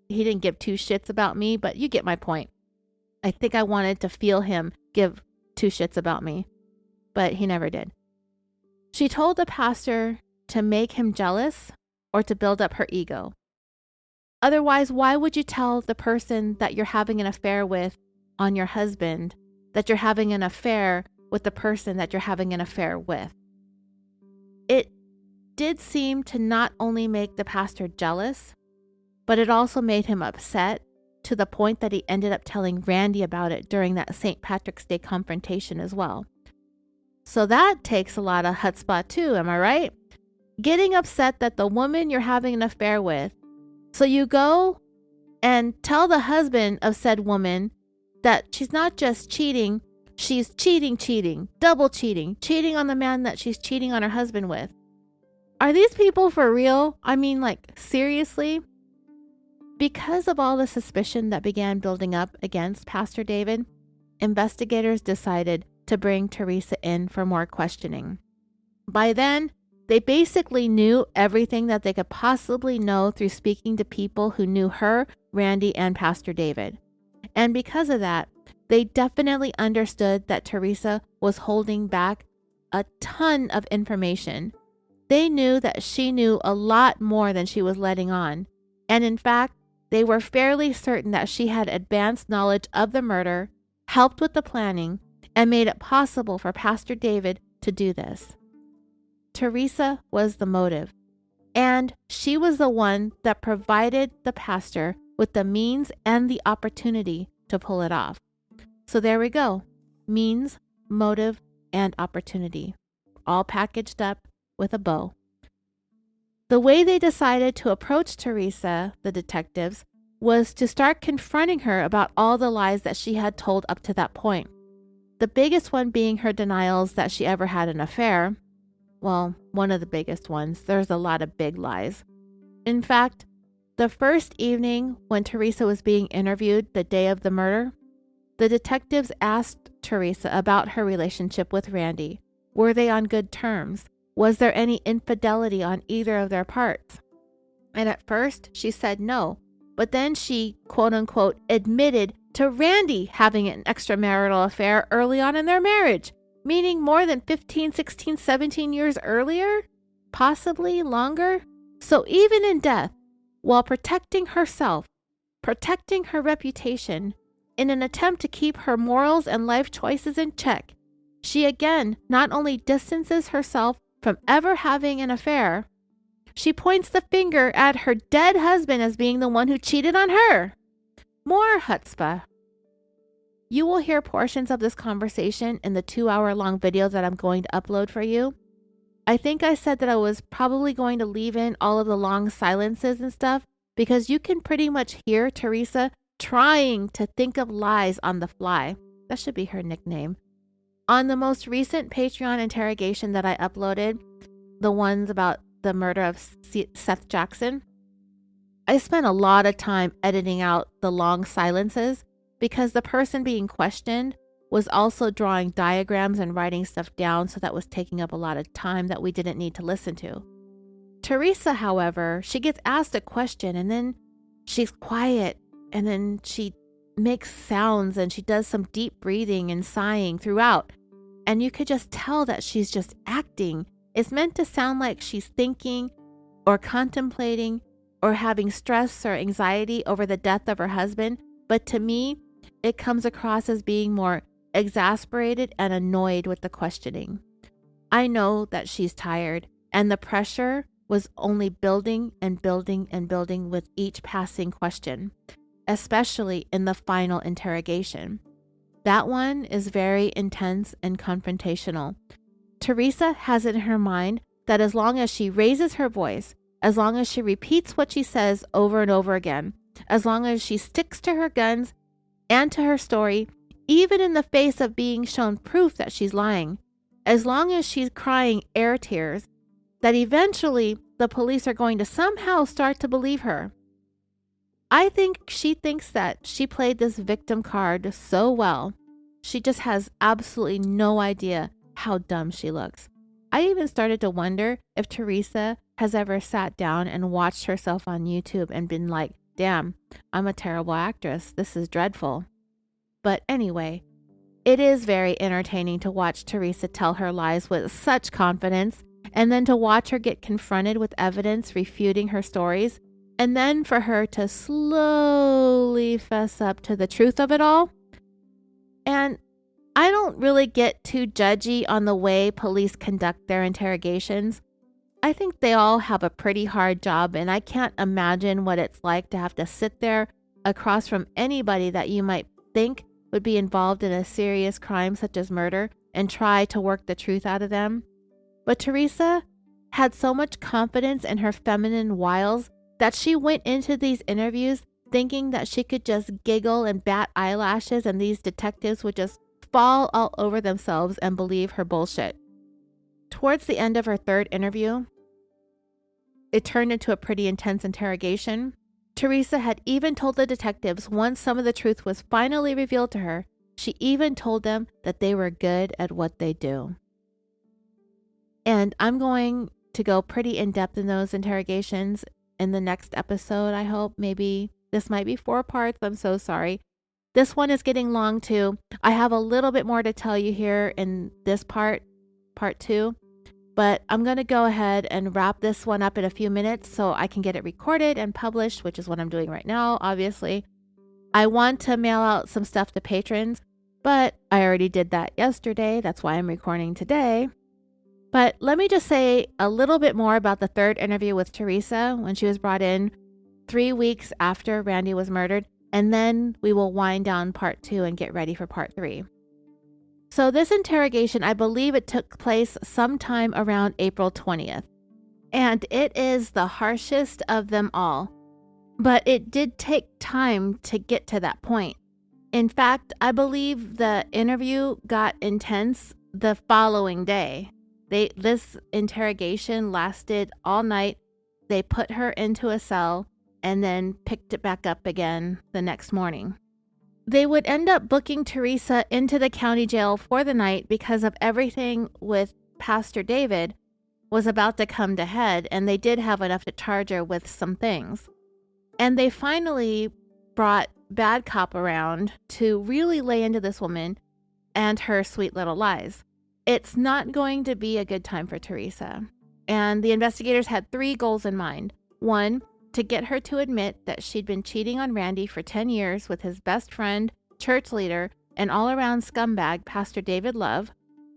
he didn't give two shits about me, but you get my point. I think I wanted to feel him give two shits about me, but he never did. She told the pastor to make him jealous or to build up her ego. Otherwise, why would you tell the person that you're having an affair with on your husband that you're having an affair with the person that you're having an affair with? It did seem to not only make the pastor jealous, but it also made him upset to the point that he ended up telling Randy about it during that St. Patrick's Day confrontation as well. So that takes a lot of chutzpah too, am I right? Getting upset that the woman you're having an affair with, so you go and tell the husband of said woman that she's not just cheating, she's cheating, double cheating on the man that she's cheating on her husband with. Are these people for real? I mean, like, seriously? Because of all the suspicion that began building up against Pastor David, investigators decided to bring Teresa in for more questioning. By then, they basically knew everything that they could possibly know through speaking to people who knew her, Randy, and Pastor David. And because of that, they definitely understood that Teresa was holding back a ton of information. They knew that she knew a lot more than she was letting on. And in fact, they were fairly certain that she had advanced knowledge of the murder, helped with the planning, and made it possible for Pastor David to do this. Teresa was the motive, and she was the one that provided the pastor with the means and the opportunity to pull it off. So there we go. Means, motive, and opportunity, all packaged up with a bow. The way they decided to approach Teresa, the detectives, was to start confronting her about all the lies that she had told up to that point. The biggest one being her denials that she ever had an affair. Well, one of the biggest ones. There's a lot of big lies. In fact, the first evening when Teresa was being interviewed the day of the murder, the detectives asked Teresa about her relationship with Randy. Were they on good terms? Was there any infidelity on either of their parts? And at first, she said no, but then she, quote unquote, admitted to Randy having an extramarital affair early on in their marriage, meaning more than 15, 16, 17 years earlier, possibly longer. So even in death, while protecting herself, protecting her reputation, in an attempt to keep her morals and life choices in check, she again not only distances herself from ever having an affair, she points the finger at her dead husband as being the one who cheated on her. More chutzpah. You will hear portions of this conversation in the 2-hour-long video that I'm going to upload for you. I think I said that I was probably going to leave in all of the long silences and stuff because you can pretty much hear Teresa trying to think of lies on the fly. That should be her nickname. On the most recent Patreon interrogation that I uploaded, the ones about the murder of Seth Jackson, I spent a lot of time editing out the long silences because the person being questioned was also drawing diagrams and writing stuff down, so that was taking up a lot of time that we didn't need to listen to. Teresa, however, she gets asked a question and then she's quiet and then she makes sounds and she does some deep breathing and sighing throughout. And you could just tell that she's just acting. It's meant to sound like she's thinking or contemplating or having stress or anxiety over the death of her husband. But to me, it comes across as being more exasperated and annoyed with the questioning. I know that she's tired, and the pressure was only building and building and building with each passing question, especially in the final interrogation. That one is very intense and confrontational. Teresa has it in her mind that as long as she raises her voice, as long as she repeats what she says over and over again, as long as she sticks to her guns and to her story, even in the face of being shown proof that she's lying, as long as she's crying air tears, that eventually the police are going to somehow start to believe her. I think she thinks that she played this victim card so well. She just has absolutely no idea how dumb she looks. I even started to wonder if Teresa has ever sat down and watched herself on YouTube and been like, damn, I'm a terrible actress. This is dreadful. But anyway, it is very entertaining to watch Teresa tell her lies with such confidence, and then to watch her get confronted with evidence refuting her stories, and then for her to slowly fess up to the truth of it all. And I don't really get too judgy on the way police conduct their interrogations. I think they all have a pretty hard job, and I can't imagine what it's like to have to sit there across from anybody that you might think would be involved in a serious crime such as murder and try to work the truth out of them. But Teresa had so much confidence in her feminine wiles that she went into these interviews thinking that she could just giggle and bat eyelashes and these detectives would just fall all over themselves and believe her bullshit. Towards the end of her third interview, it turned into a pretty intense interrogation. Teresa had even told the detectives once some of the truth was finally revealed to her, she even told them that they were good at what they do. And I'm going to go pretty in depth in those interrogations in the next episode, I hope. Maybe this might be 4 parts. I'm so sorry. This one is getting long too. I have a little bit more to tell you here in this part 2. But I'm going to go ahead and wrap this one up in a few minutes so I can get it recorded and published, which is what I'm doing right now, obviously. I want to mail out some stuff to patrons, but I already did that yesterday. That's why I'm recording today. But let me just say a little bit more about the third interview with Teresa when she was brought in 3 weeks after Randy was murdered, and then we will wind down part 2 and get ready for part 3. So this interrogation, I believe it took place sometime around April 20th, and it is the harshest of them all. But it did take time to get to that point. In fact, I believe the interview got intense the following day. This interrogation lasted all night. They put her into a cell and then picked it back up again the next morning. They would end up booking Teresa into the county jail for the night because of everything with Pastor David. was about to come to head, and they did have enough to charge her with some things. And they finally brought bad cop around to really lay into this woman and her sweet little lies. It's not going to be a good time for Teresa. And the investigators had 3 goals in mind. 1, to get her to admit that she'd been cheating on Randy for 10 years with his best friend, church leader, and all-around scumbag, Pastor David Love.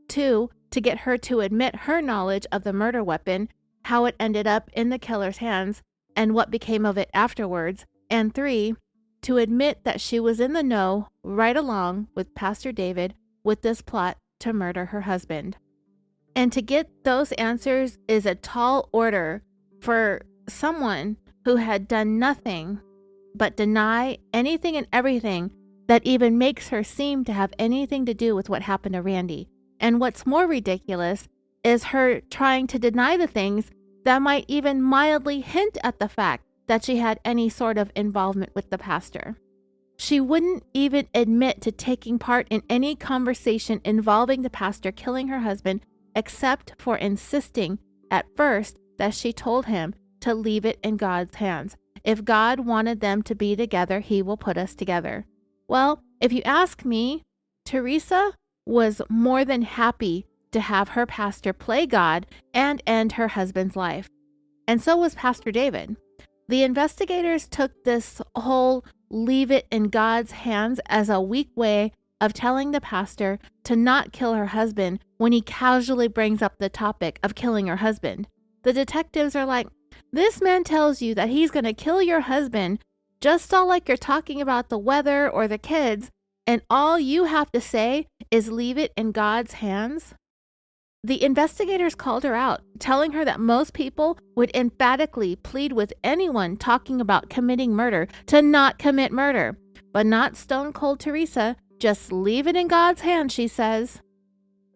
2, to get her to admit her knowledge of the murder weapon, how it ended up in the killer's hands, and what became of it afterwards. And 3, to admit that she was in the know right along with Pastor David with this plot to murder her husband. And to get those answers is a tall order for someone who had done nothing but deny anything and everything that even makes her seem to have anything to do with what happened to Randy. And what's more ridiculous is her trying to deny the things that might even mildly hint at the fact that she had any sort of involvement with the pastor. She wouldn't even admit to taking part in any conversation involving the pastor killing her husband, except for insisting at first that she told him to leave it in God's hands. If God wanted them to be together, he will put us together. Well, if you ask me, Teresa was more than happy to have her pastor play God and end her husband's life. And so was Pastor David. The investigators took this whole leave it in God's hands as a weak way of telling the pastor to not kill her husband when he casually brings up the topic of killing her husband. The detectives are like, this man tells you that he's going to kill your husband just all like you're talking about the weather or the kids, and all you have to say is leave it in God's hands? The investigators called her out, telling her that most people would emphatically plead with anyone talking about committing murder to not commit murder, but not Stone Cold Teresa. Just leave it in God's hands, she says.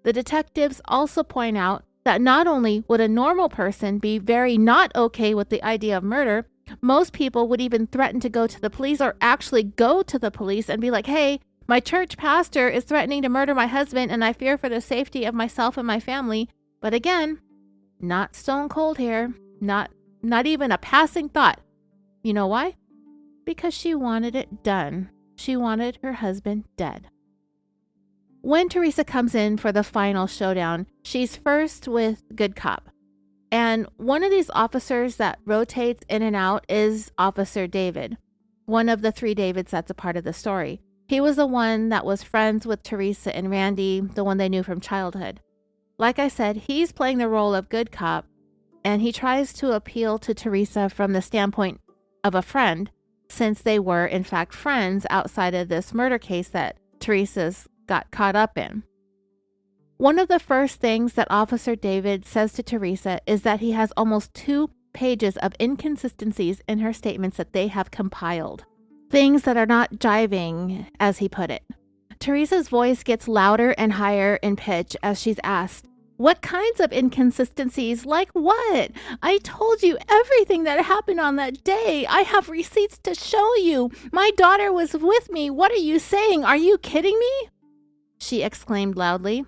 The detectives also point out that not only would a normal person be very not okay with the idea of murder, most people would even threaten to go to the police or actually go to the police and be like, hey, my church pastor is threatening to murder my husband and I fear for the safety of myself and my family. But again, not Stone Cold here, not even a passing thought. You know why? Because she wanted it done. She wanted her husband dead. When Teresa comes in for the final showdown, she's first with Good Cop. And one of these officers that rotates in and out is Officer David, one of the 3 Davids that's a part of the story. He was the one that was friends with Teresa and Randy, the one they knew from childhood. Like I said, he's playing the role of Good Cop, and he tries to appeal to Teresa from the standpoint of a friend, since they were, in fact, friends outside of this murder case that Teresa's got caught up in. One of the first things that Officer David says to Teresa is that he has almost 2 pages of inconsistencies in her statements that they have compiled. Things that are not jiving, as he put it. Teresa's voice gets louder and higher in pitch as she's asked, what kinds of inconsistencies? Like what? I told you everything that happened on that day. I have receipts to show you. My daughter was with me. What are you saying? Are you kidding me? She exclaimed loudly.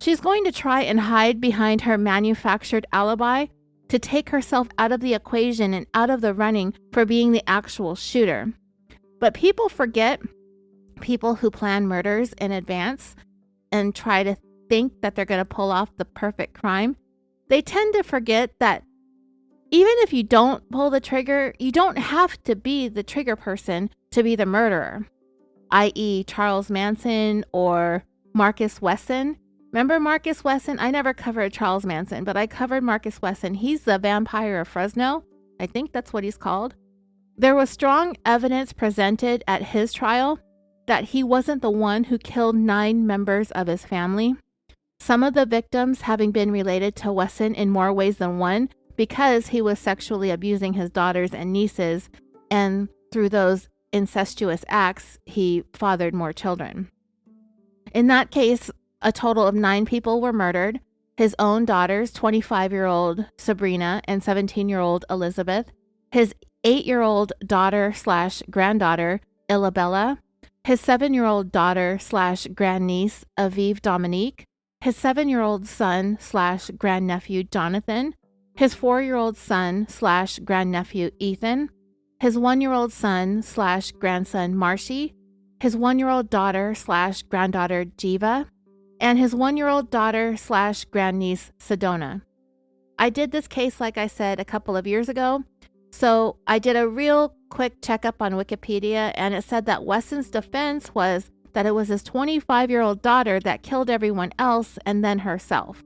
She's going to try and hide behind her manufactured alibi to take herself out of the equation and out of the running for being the actual shooter. But people forget, people who plan murders in advance and try to think that they're going to pull off the perfect crime, they tend to forget that even if you don't pull the trigger, you don't have to be the trigger person to be the murderer, i.e. Charles Manson or Marcus Wesson. Remember Marcus Wesson? I never covered Charles Manson, but I covered Marcus Wesson. He's the vampire of Fresno. I think that's what he's called. There was strong evidence presented at his trial that he wasn't the one who killed 9 members of his family. Some of the victims having been related to Wesson in more ways than one because he was sexually abusing his daughters and nieces, and through those incestuous acts, he fathered more children. In that case, a total of 9 people were murdered. His own daughters, 25-year-old Sabrina and 17-year-old Elizabeth, his 8-year-old daughter/granddaughter, Ilabella, his 7-year-old daughter/grandniece, Aviv Dominique, his 7-year-old son / grandnephew Jonathan, his 4-year-old son / grandnephew Ethan, his 1-year-old son / grandson Marshy, his 1-year-old daughter / granddaughter Jiva, and his 1-year-old daughter / grandniece Sedona. I did this case, like I said, a couple of years ago, so I did a real quick checkup on Wikipedia, and it said that Wesson's defense was that it was his 25-year-old daughter that killed everyone else and then herself.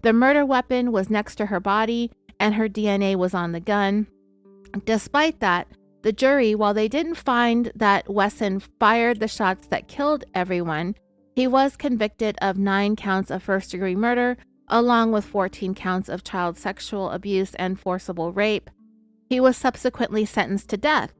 The murder weapon was next to her body, and her DNA was on the gun. Despite that, the jury, while they didn't find that Wesson fired the shots that killed everyone, he was convicted of 9 counts of first-degree murder, along with 14 counts of child sexual abuse and forcible rape. He was subsequently sentenced to death.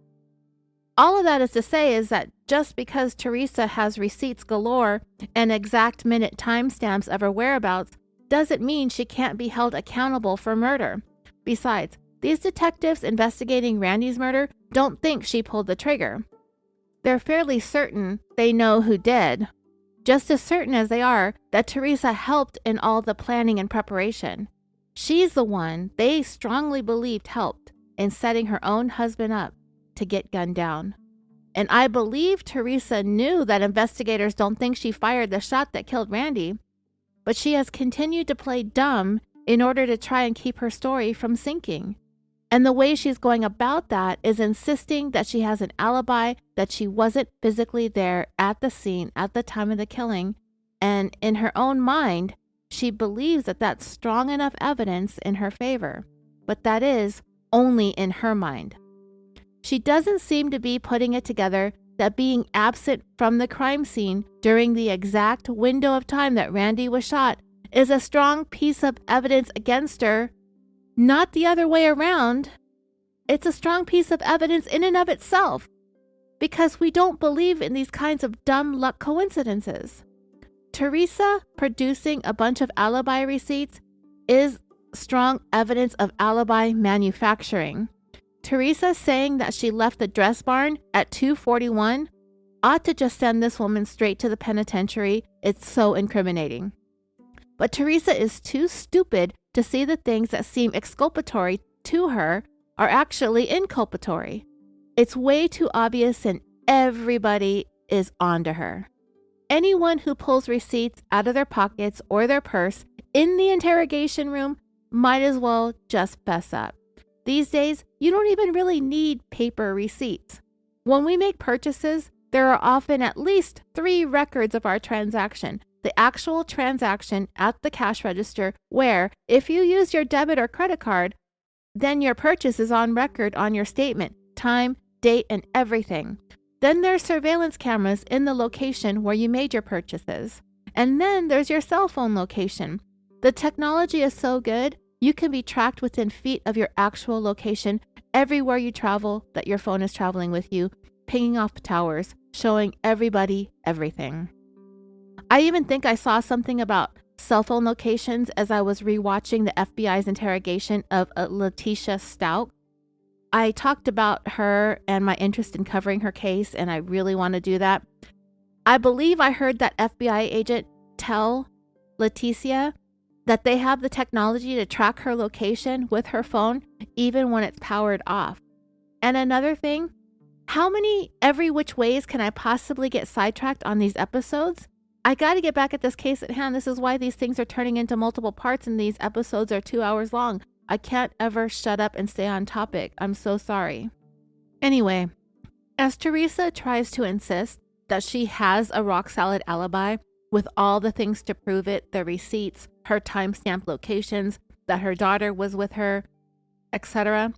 All of that is to say is that just because Teresa has receipts galore and exact minute timestamps of her whereabouts doesn't mean she can't be held accountable for murder. Besides, these detectives investigating Randy's murder don't think she pulled the trigger. They're fairly certain they know who did, just as certain as they are that Teresa helped in all the planning and preparation. She's the one they strongly believed helped in setting her own husband up to get gunned down. And I believe Teresa knew that investigators don't think she fired the shot that killed Randy, but she has continued to play dumb in order to try and keep her story from sinking. And the way she's going about that is insisting that she has an alibi, that she wasn't physically there at the scene at the time of the killing. And in her own mind, she believes that that's strong enough evidence in her favor. But that is only in her mind. She doesn't seem to be putting it together that being absent from the crime scene during the exact window of time that Randy was shot is a strong piece of evidence against her. Not the other way around. It's a strong piece of evidence in and of itself, because we don't believe in these kinds of dumb luck coincidences. Teresa producing a bunch of alibi receipts is strong evidence of alibi manufacturing. Teresa saying that she left the dress barn at 2:41 ought to just send this woman straight to the penitentiary. It's so incriminating. But Teresa is too stupid to see the things that seem exculpatory to her are actually inculpatory. It's way too obvious and everybody is onto her. Anyone who pulls receipts out of their pockets or their purse in the interrogation room might as well just fess up. These days, you don't even really need paper receipts. When we make purchases, there are often at least 3 records of our transaction. The actual transaction at the cash register, where if you use your debit or credit card, then your purchase is on record on your statement, time, date, and everything. Then there's surveillance cameras in the location where you made your purchases. And then there's your cell phone location. The technology is so good, you can be tracked within feet of your actual location everywhere you travel, that your phone is traveling with you, pinging off towers, showing everybody everything. I even think I saw something about cell phone locations as I was rewatching the FBI's interrogation of Letitia Stout. I talked about her and my interest in covering her case, and I really want to do that. I believe I heard that FBI agent tell Letitia that they have the technology to track her location with her phone, even when it's powered off. And another thing, how many every which ways can I possibly get sidetracked on these episodes? I got to get back at this case at hand. This is why these things are turning into multiple parts and these episodes are 2 hours long. I can't ever shut up and stay on topic. I'm so sorry. Anyway, as Teresa tries to insist that she has a rock-solid alibi with all the things to prove it, the receipts, her timestamp locations, that her daughter was with her, etc.,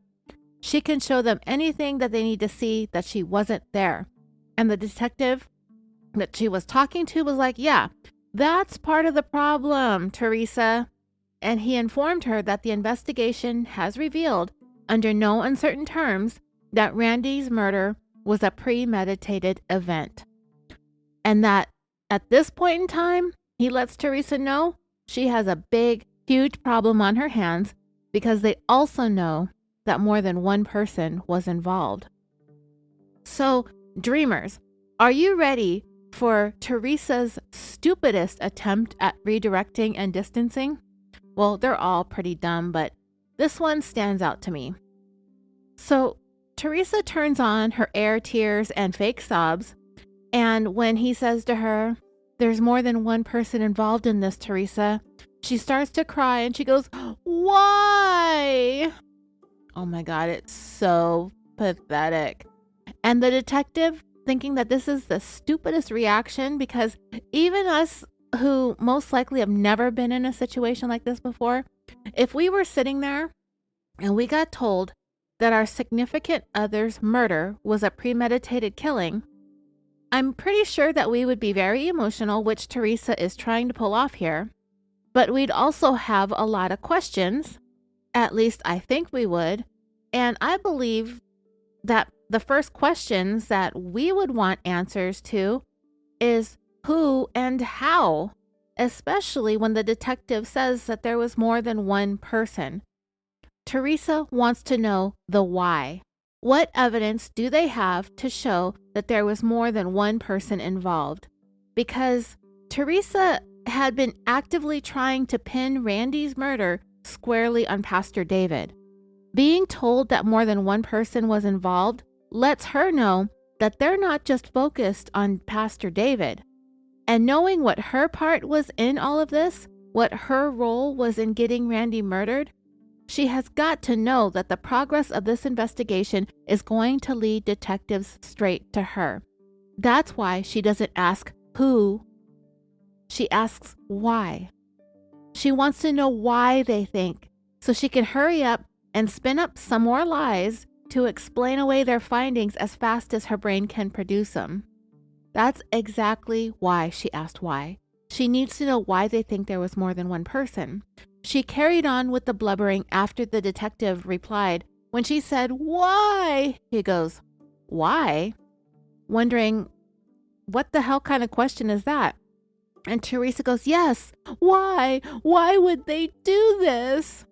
she can show them anything that they need to see that she wasn't there. And the detective that she was talking to was like, yeah, that's part of the problem, Teresa. And he informed her that the investigation has revealed, under no uncertain terms, that Randy's murder was a premeditated event. And that at this point in time, he lets Teresa know she has a big, huge problem on her hands, because they also know that more than one person was involved. So, dreamers, are you ready for Teresa's stupidest attempt at redirecting and distancing. Well, they're all pretty dumb, but this one stands out to me. So Teresa turns on her air tears and fake sobs, and when he says to her, "There's more than one person involved in this, Teresa," she starts to cry and she goes, "Why?" Oh my God, it's so pathetic. And the detective, thinking that this is the stupidest reaction, because even us who most likely have never been in a situation like this before, if we were sitting there and we got told that our significant other's murder was a premeditated killing, I'm pretty sure that we would be very emotional, which Teresa is trying to pull off here, but we'd also have a lot of questions. At least I think we would. And I believe that the first questions that we would want answers to is who and how, especially when the detective says that there was more than one person. Teresa wants to know the why. What evidence do they have to show that there was more than one person involved? Because Teresa had been actively trying to pin Randy's murder squarely on Pastor David. Being told that more than one person was involved lets her know that they're not just focused on Pastor David. And knowing what her part was in all of this, what her role was in getting Randy murdered, she has got to know that the progress of this investigation is going to lead detectives straight to her. That's why she doesn't ask who, she asks why. She wants to know why they think, so she can hurry up and spin up some more lies to explain away their findings as fast as her brain can produce them. That's exactly why she asked why. She needs to know why they think there was more than one person. She carried on with the blubbering after the detective replied. When she said, "Why?" he goes, "Why?" Wondering, what the hell kind of question is that? And Teresa goes, "Yes, why? Why would they do this?"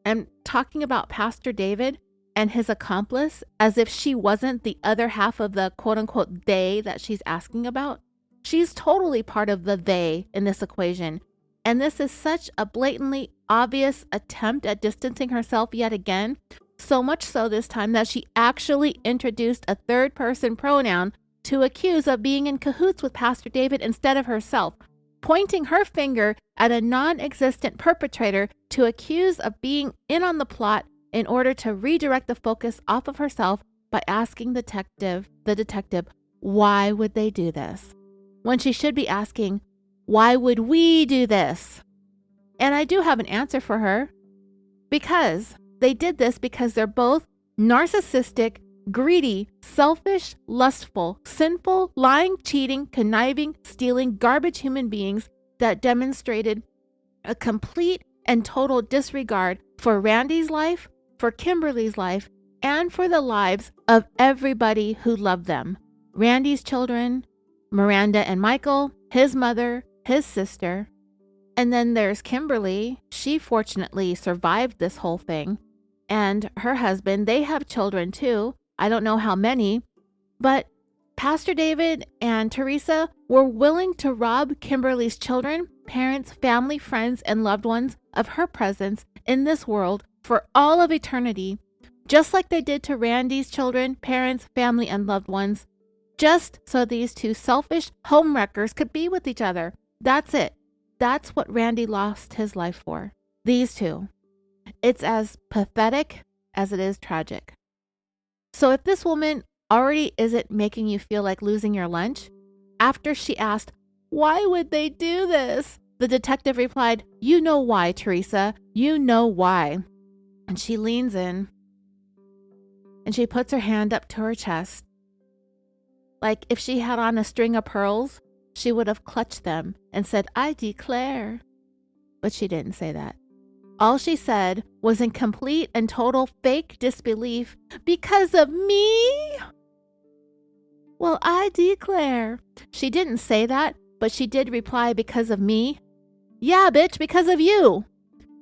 And talking about Pastor David and his accomplice as if she wasn't the other half of the quote-unquote they that she's asking about. She's totally part of the they in this equation. And this is such a blatantly obvious attempt at distancing herself yet again, so much so this time that she actually introduced a third-person pronoun to accuse of being in cahoots with Pastor David instead of herself, pointing her finger at a non-existent perpetrator to accuse of being in on the plot in order to redirect the focus off of herself by asking the detective, why would they do this? When she should be asking, why would we do this? And I do have an answer for her. Because they did this because they're both narcissistic, greedy, selfish, lustful, sinful, lying, cheating, conniving, stealing, garbage human beings that demonstrated a complete and total disregard for Randy's life, for Kimberly's life, and for the lives of everybody who loved them. Randy's children, Miranda and Michael, his mother, his sister. And then there's Kimberly. She fortunately survived this whole thing. And her husband, they have children too. I don't know how many, but Pastor David and Teresa were willing to rob Kimberly's children, parents, family, friends, and loved ones of her presence in this world for all of eternity, just like they did to Randy's children, parents, family, and loved ones, just so these two selfish homewreckers could be with each other. That's it. That's what Randy lost his life for. These two. It's as pathetic as it is tragic. So if this woman already isn't making you feel like losing your lunch, after she asked, why would they do this? The detective replied, you know why, Teresa. You know why. And she leans in and she puts her hand up to her chest. Like if she had on a string of pearls, she would have clutched them and said, I declare. But she didn't say that. All she said was in complete and total fake disbelief, because of me? Well, I declare. She didn't say that, but she did reply, because of me? Yeah, bitch, because of you.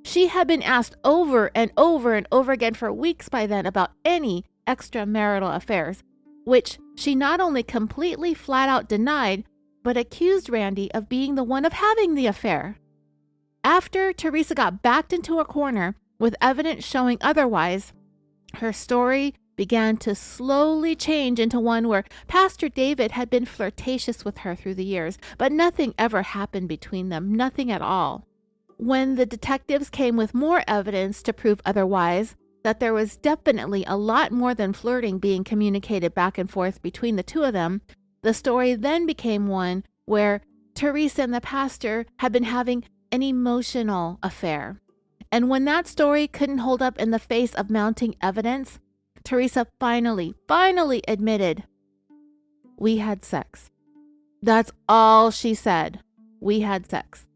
She had been asked over and over and over again for weeks by then about any extramarital affairs, which she not only completely flat out denied, but accused Randy of being the one of having the affair. After Teresa got backed into a corner with evidence showing otherwise, her story began to slowly change into one where Pastor David had been flirtatious with her through the years, but nothing ever happened between them, nothing at all. When the detectives came with more evidence to prove otherwise, that there was definitely a lot more than flirting being communicated back and forth between the two of them, the story then became one where Teresa and the pastor had been having an emotional affair. And when that story couldn't hold up in the face of mounting evidence, Teresa finally admitted, "We had sex." That's all she said. "We had sex."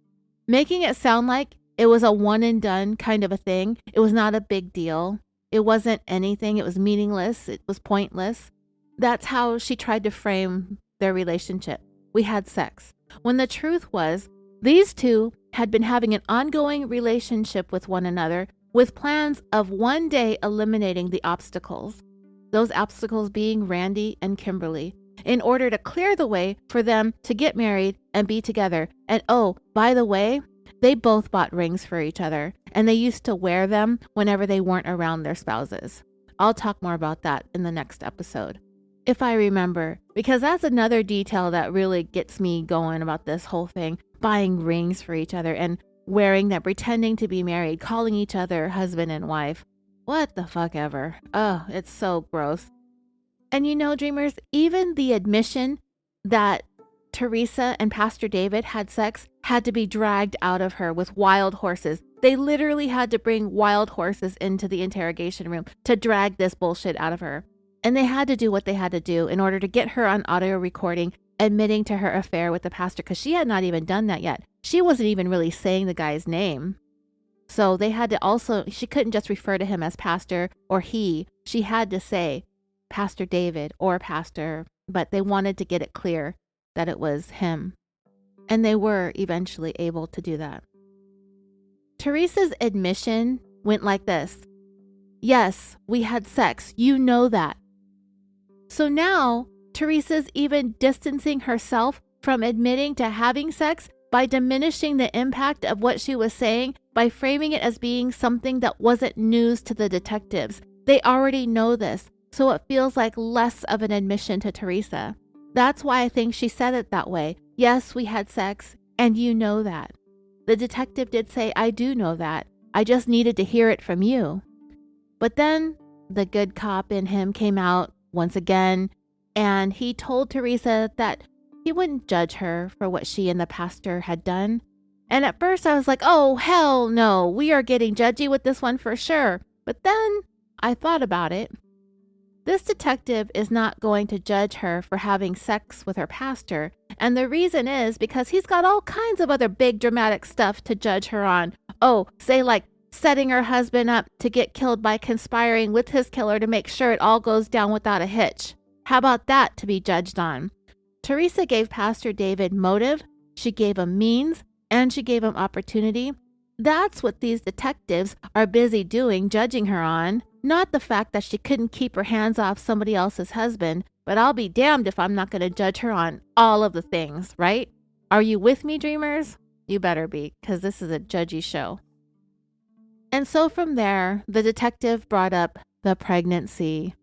Making it sound like it was a one and done kind of a thing. It was not a big deal. It wasn't anything. It was meaningless. It was pointless. That's how she tried to frame their relationship. We had sex. When the truth was, these two had been having an ongoing relationship with one another, with plans of one day eliminating the obstacles. Those obstacles being Randy and Kimberly, in order to clear the way for them to get married and be together. And oh, by the way, they both bought rings for each other, and they used to wear them whenever they weren't around their spouses. I'll talk more about that in the next episode, if I remember, because that's another detail that really gets me going about this whole thing. Buying rings for each other and wearing them, pretending to be married, calling each other husband and wife. What the fuck ever. Oh, it's so gross. And you know, dreamers, even the admission that Teresa and Pastor David had sex had to be dragged out of her with wild horses. They literally had to bring wild horses into the interrogation room to drag this bullshit out of her. And they had to do what they had to do in order to get her on audio recording, admitting to her affair with the pastor, because she had not even done that yet. She wasn't even really saying the guy's name. So they had to also, she couldn't just refer to him as pastor or he. She had to say Pastor David or pastor, but they wanted to get it clear that it was him. And they were eventually able to do that. Teresa's admission went like this. "Yes, we had sex. You know that." So now Teresa's even distancing herself from admitting to having sex by diminishing the impact of what she was saying, by framing it as being something that wasn't news to the detectives. They already know this, so it feels like less of an admission to Teresa. That's why I think she said it that way. "Yes, we had sex, and you know that." The detective did say, "I do know that. I just needed to hear it from you." But then the good cop in him came out once again, and he told Teresa that he wouldn't judge her for what she and the pastor had done. And at first I was like, oh, hell no, we are getting judgy with this one for sure. But then I thought about it. This detective is not going to judge her for having sex with her pastor. And the reason is because he's got all kinds of other big dramatic stuff to judge her on. Oh, say like setting her husband up to get killed by conspiring with his killer to make sure it all goes down without a hitch. How about that to be judged on? Teresa gave Pastor David motive, she gave him means, and she gave him opportunity. That's what these detectives are busy doing, judging her on. Not the fact that she couldn't keep her hands off somebody else's husband, but I'll be damned if I'm not going to judge her on all of the things, right? Are you with me, dreamers? You better be, because this is a judgy show. And so from there, the detective brought up the pregnancy.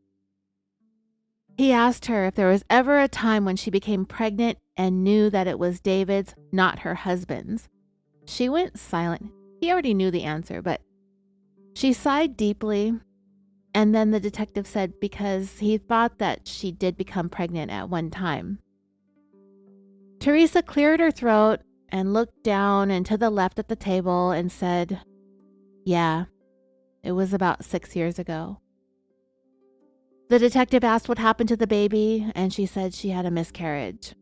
He asked her if there was ever a time when she became pregnant and knew that it was David's, not her husband's. She went silent. He already knew the answer, but she sighed deeply. And then the detective said because he thought that she did become pregnant at one time. Teresa cleared her throat and looked down and to the left at the table and said, "Yeah, it was about 6 years ago." The detective asked what happened to the baby, and she said she had a miscarriage.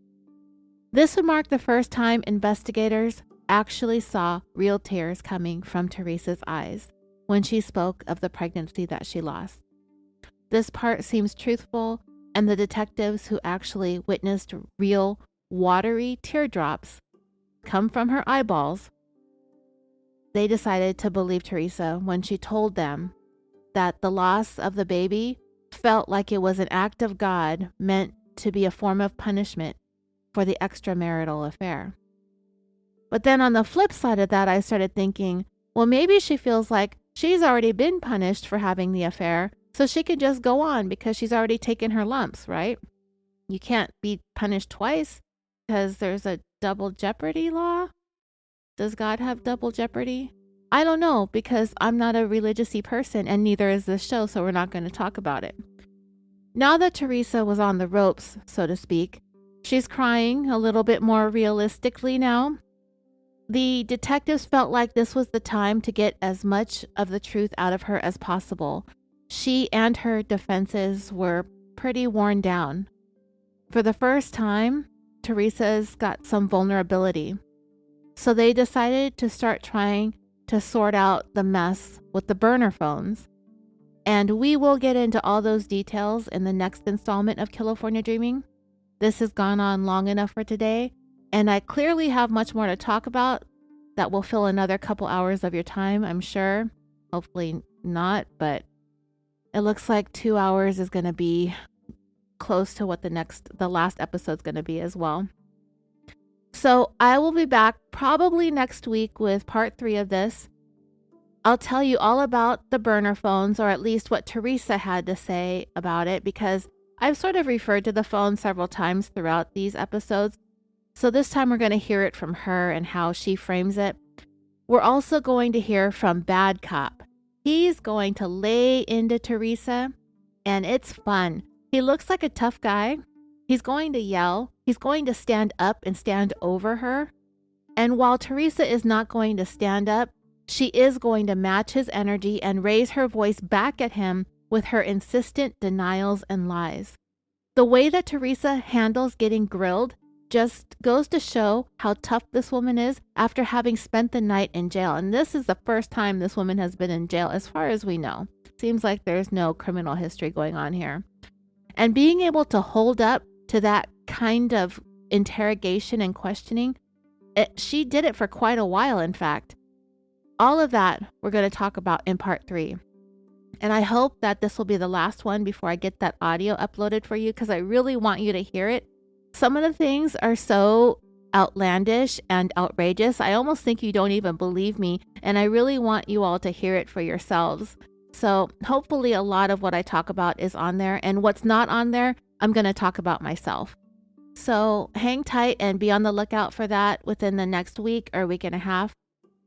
This would mark the first time investigators actually saw real tears coming from Teresa's eyes when she spoke of the pregnancy that she lost. This part seems truthful, and the detectives who actually witnessed real watery teardrops come from her eyeballs, they decided to believe Teresa when she told them that the loss of the baby felt like it was an act of God meant to be a form of punishment for the extramarital affair. But then on the flip side of that, I started thinking, well, maybe she feels like she's already been punished for having the affair, so she can just go on because she's already taken her lumps, right? You can't be punished twice because there's a double jeopardy law. Does God have double jeopardy? I don't know, because I'm not a religious-y person and neither is this show, so we're not going to talk about it. Now that Teresa was on the ropes, so to speak, she's crying a little bit more realistically now. The detectives felt like this was the time to get as much of the truth out of her as possible. She and her defenses were pretty worn down. For the first time, Teresa's got some vulnerability. So they decided to start trying to sort out the mess with the burner phones. And we will get into all those details in the next installment of California Dreaming. This has gone on long enough for today, and I clearly have much more to talk about that will fill another couple hours of your time, I'm sure. Hopefully not, but it looks like 2 hours is going to be close to what the last episode's going to be as well. So I will be back probably next week with part 3 of this. I'll tell you all about the burner phones, or at least what Teresa had to say about it, because I've sort of referred to the phone several times throughout these episodes. So this time we're going to hear it from her and how she frames it. We're also going to hear from Bad Cop. He's going to lay into Teresa, and it's fun. He looks like a tough guy. He's going to yell. He's going to stand up and stand over her. And while Teresa is not going to stand up, she is going to match his energy and raise her voice back at him with her insistent denials and lies. The way that Teresa handles getting grilled just goes to show how tough this woman is after having spent the night in jail. And this is the first time this woman has been in jail, as far as we know. Seems like there's no criminal history going on here. And being able to hold up to that kind of interrogation and questioning, she did it for quite a while, in fact. All of that we're going to talk about in part 3. And I hope that this will be the last one before I get that audio uploaded for you, because I really want you to hear it. Some of the things are so outlandish and outrageous. I almost think you don't even believe me. And I really want you all to hear it for yourselves. So hopefully a lot of what I talk about is on there. And what's not on there, I'm going to talk about myself. So hang tight and be on the lookout for that within the next week or week and a half.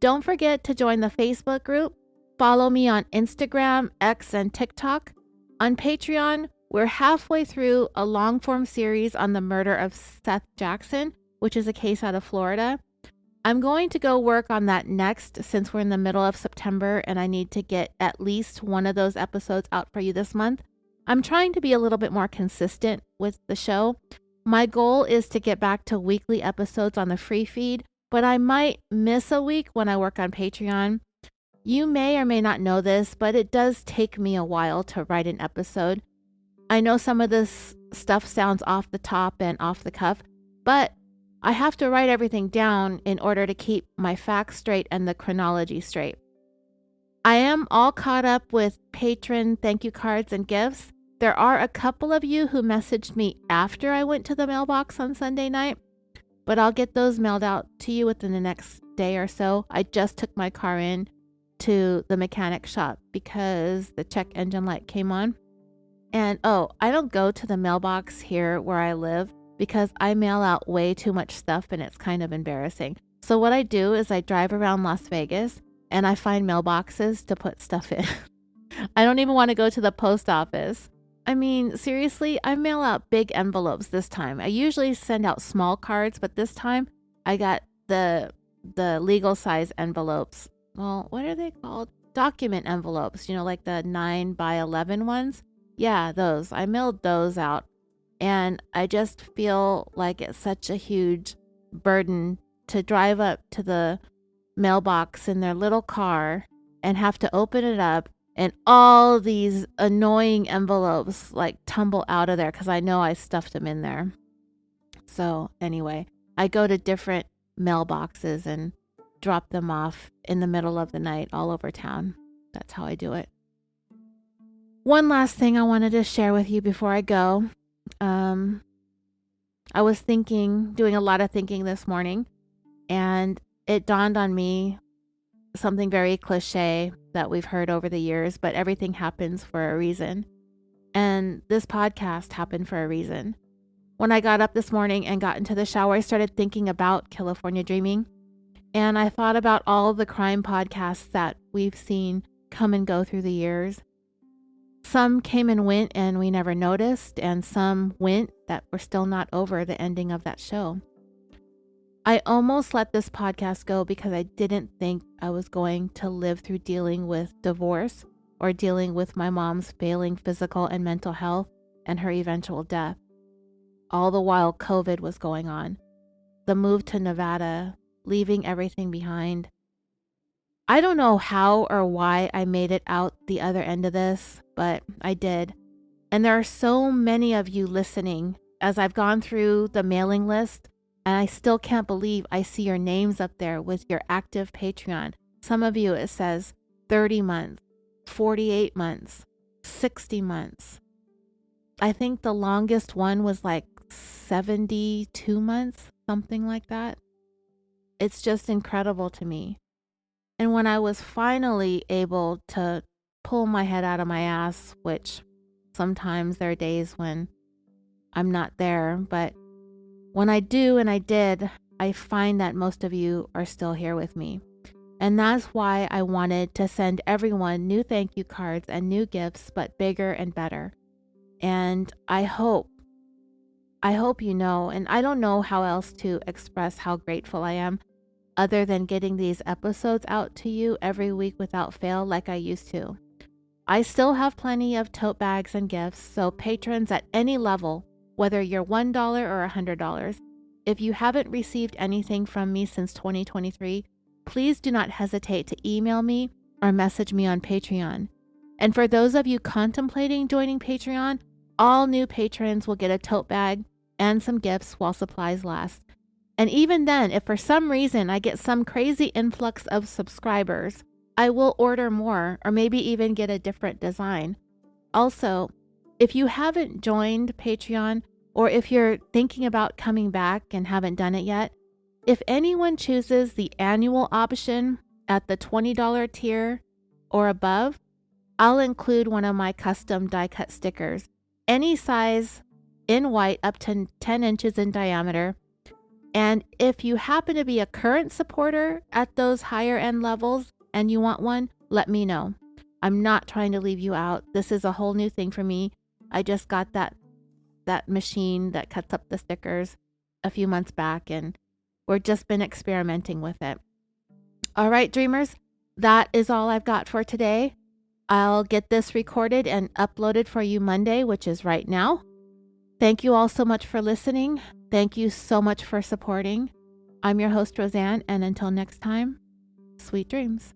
Don't forget to join the Facebook group. Follow me on Instagram, X, and TikTok. On Patreon, we're halfway through a long-form series on the murder of Seth Jackson, which is a case out of Florida. I'm going to go work on that next, since we're in the middle of September and I need to get at least one of those episodes out for you this month. I'm trying to be a little bit more consistent with the show. My goal is to get back to weekly episodes on the free feed, but I might miss a week when I work on Patreon. You may or may not know this, but it does take me a while to write an episode. I know some of this stuff sounds off the top and off the cuff, but I have to write everything down in order to keep my facts straight and the chronology straight. I am all caught up with patron thank you cards and gifts. There are a couple of you who messaged me after I went to the mailbox on Sunday night, but I'll get those mailed out to you within the next day or so. I just took my car in to the mechanic shop because the check engine light came on. And I don't go to the mailbox here where I live because I mail out way too much stuff and it's kind of embarrassing. So what I do is I drive around Las Vegas and I find mailboxes to put stuff in. I don't even want to go to the post office. I mean, seriously, I mail out big envelopes this time. I usually send out small cards, but this time I got the legal size envelopes. Well, what are they called? Document envelopes, like the 9x11 ones. Yeah, those. I mailed those out. And I just feel like it's such a huge burden to drive up to the mailbox in their little car and have to open it up and all these annoying envelopes tumble out of there because I know I stuffed them in there. So anyway, I go to different mailboxes and drop them off in the middle of the night all over town. That's how I do it. One last thing I wanted to share with you before I go. I was doing a lot of thinking this morning, and it dawned on me something very cliche that we've heard over the years, but everything happens for a reason. And this podcast happened for a reason. When I got up this morning and got into the shower, I started thinking about California Dreaming. And I thought about all the crime podcasts that we've seen come and go through the years. Some came and went and we never noticed, and some went that we're still not over the ending of that show. I almost let this podcast go because I didn't think I was going to live through dealing with divorce or dealing with my mom's failing physical and mental health and her eventual death. All the while COVID was going on. The move to Nevada, leaving everything behind. I don't know how or why I made it out the other end of this, but I did. And there are so many of you listening as I've gone through the mailing list, and I still can't believe I see your names up there with your active Patreon. Some of you, it says 30 months, 48 months, 60 months. I think the longest one was like 72 months, something like that. It's just incredible to me. And when I was finally able to pull my head out of my ass, which sometimes there are days when I'm not there, but when I do and I did, I find that most of you are still here with me. And that's why I wanted to send everyone new thank you cards and new gifts, but bigger and better. And I hope you know, and I don't know how else to express how grateful I am other than getting these episodes out to you every week without fail like I used to. I still have plenty of tote bags and gifts, so patrons at any level, whether you're $1 or $100, if you haven't received anything from me since 2023, please do not hesitate to email me or message me on Patreon. And for those of you contemplating joining Patreon, all new patrons will get a tote bag and some gifts while supplies last. And even then, if for some reason I get some crazy influx of subscribers, I will order more or maybe even get a different design. Also, if you haven't joined Patreon or if you're thinking about coming back and haven't done it yet, if anyone chooses the annual option at the $20 tier or above, I'll include one of my custom die-cut stickers, any size in white up to 10 inches in diameter. And if you happen to be a current supporter at those higher end levels and you want one, let me know. I'm not trying to leave you out. This is a whole new thing for me. I just got that machine that cuts up the stickers a few months back, and we've just been experimenting with it. All right, dreamers, that is all I've got for today. I'll get this recorded and uploaded for you Monday, which is right now. Thank you all so much for listening. Thank you so much for supporting. I'm your host, Roseanne, and until next time, sweet dreams.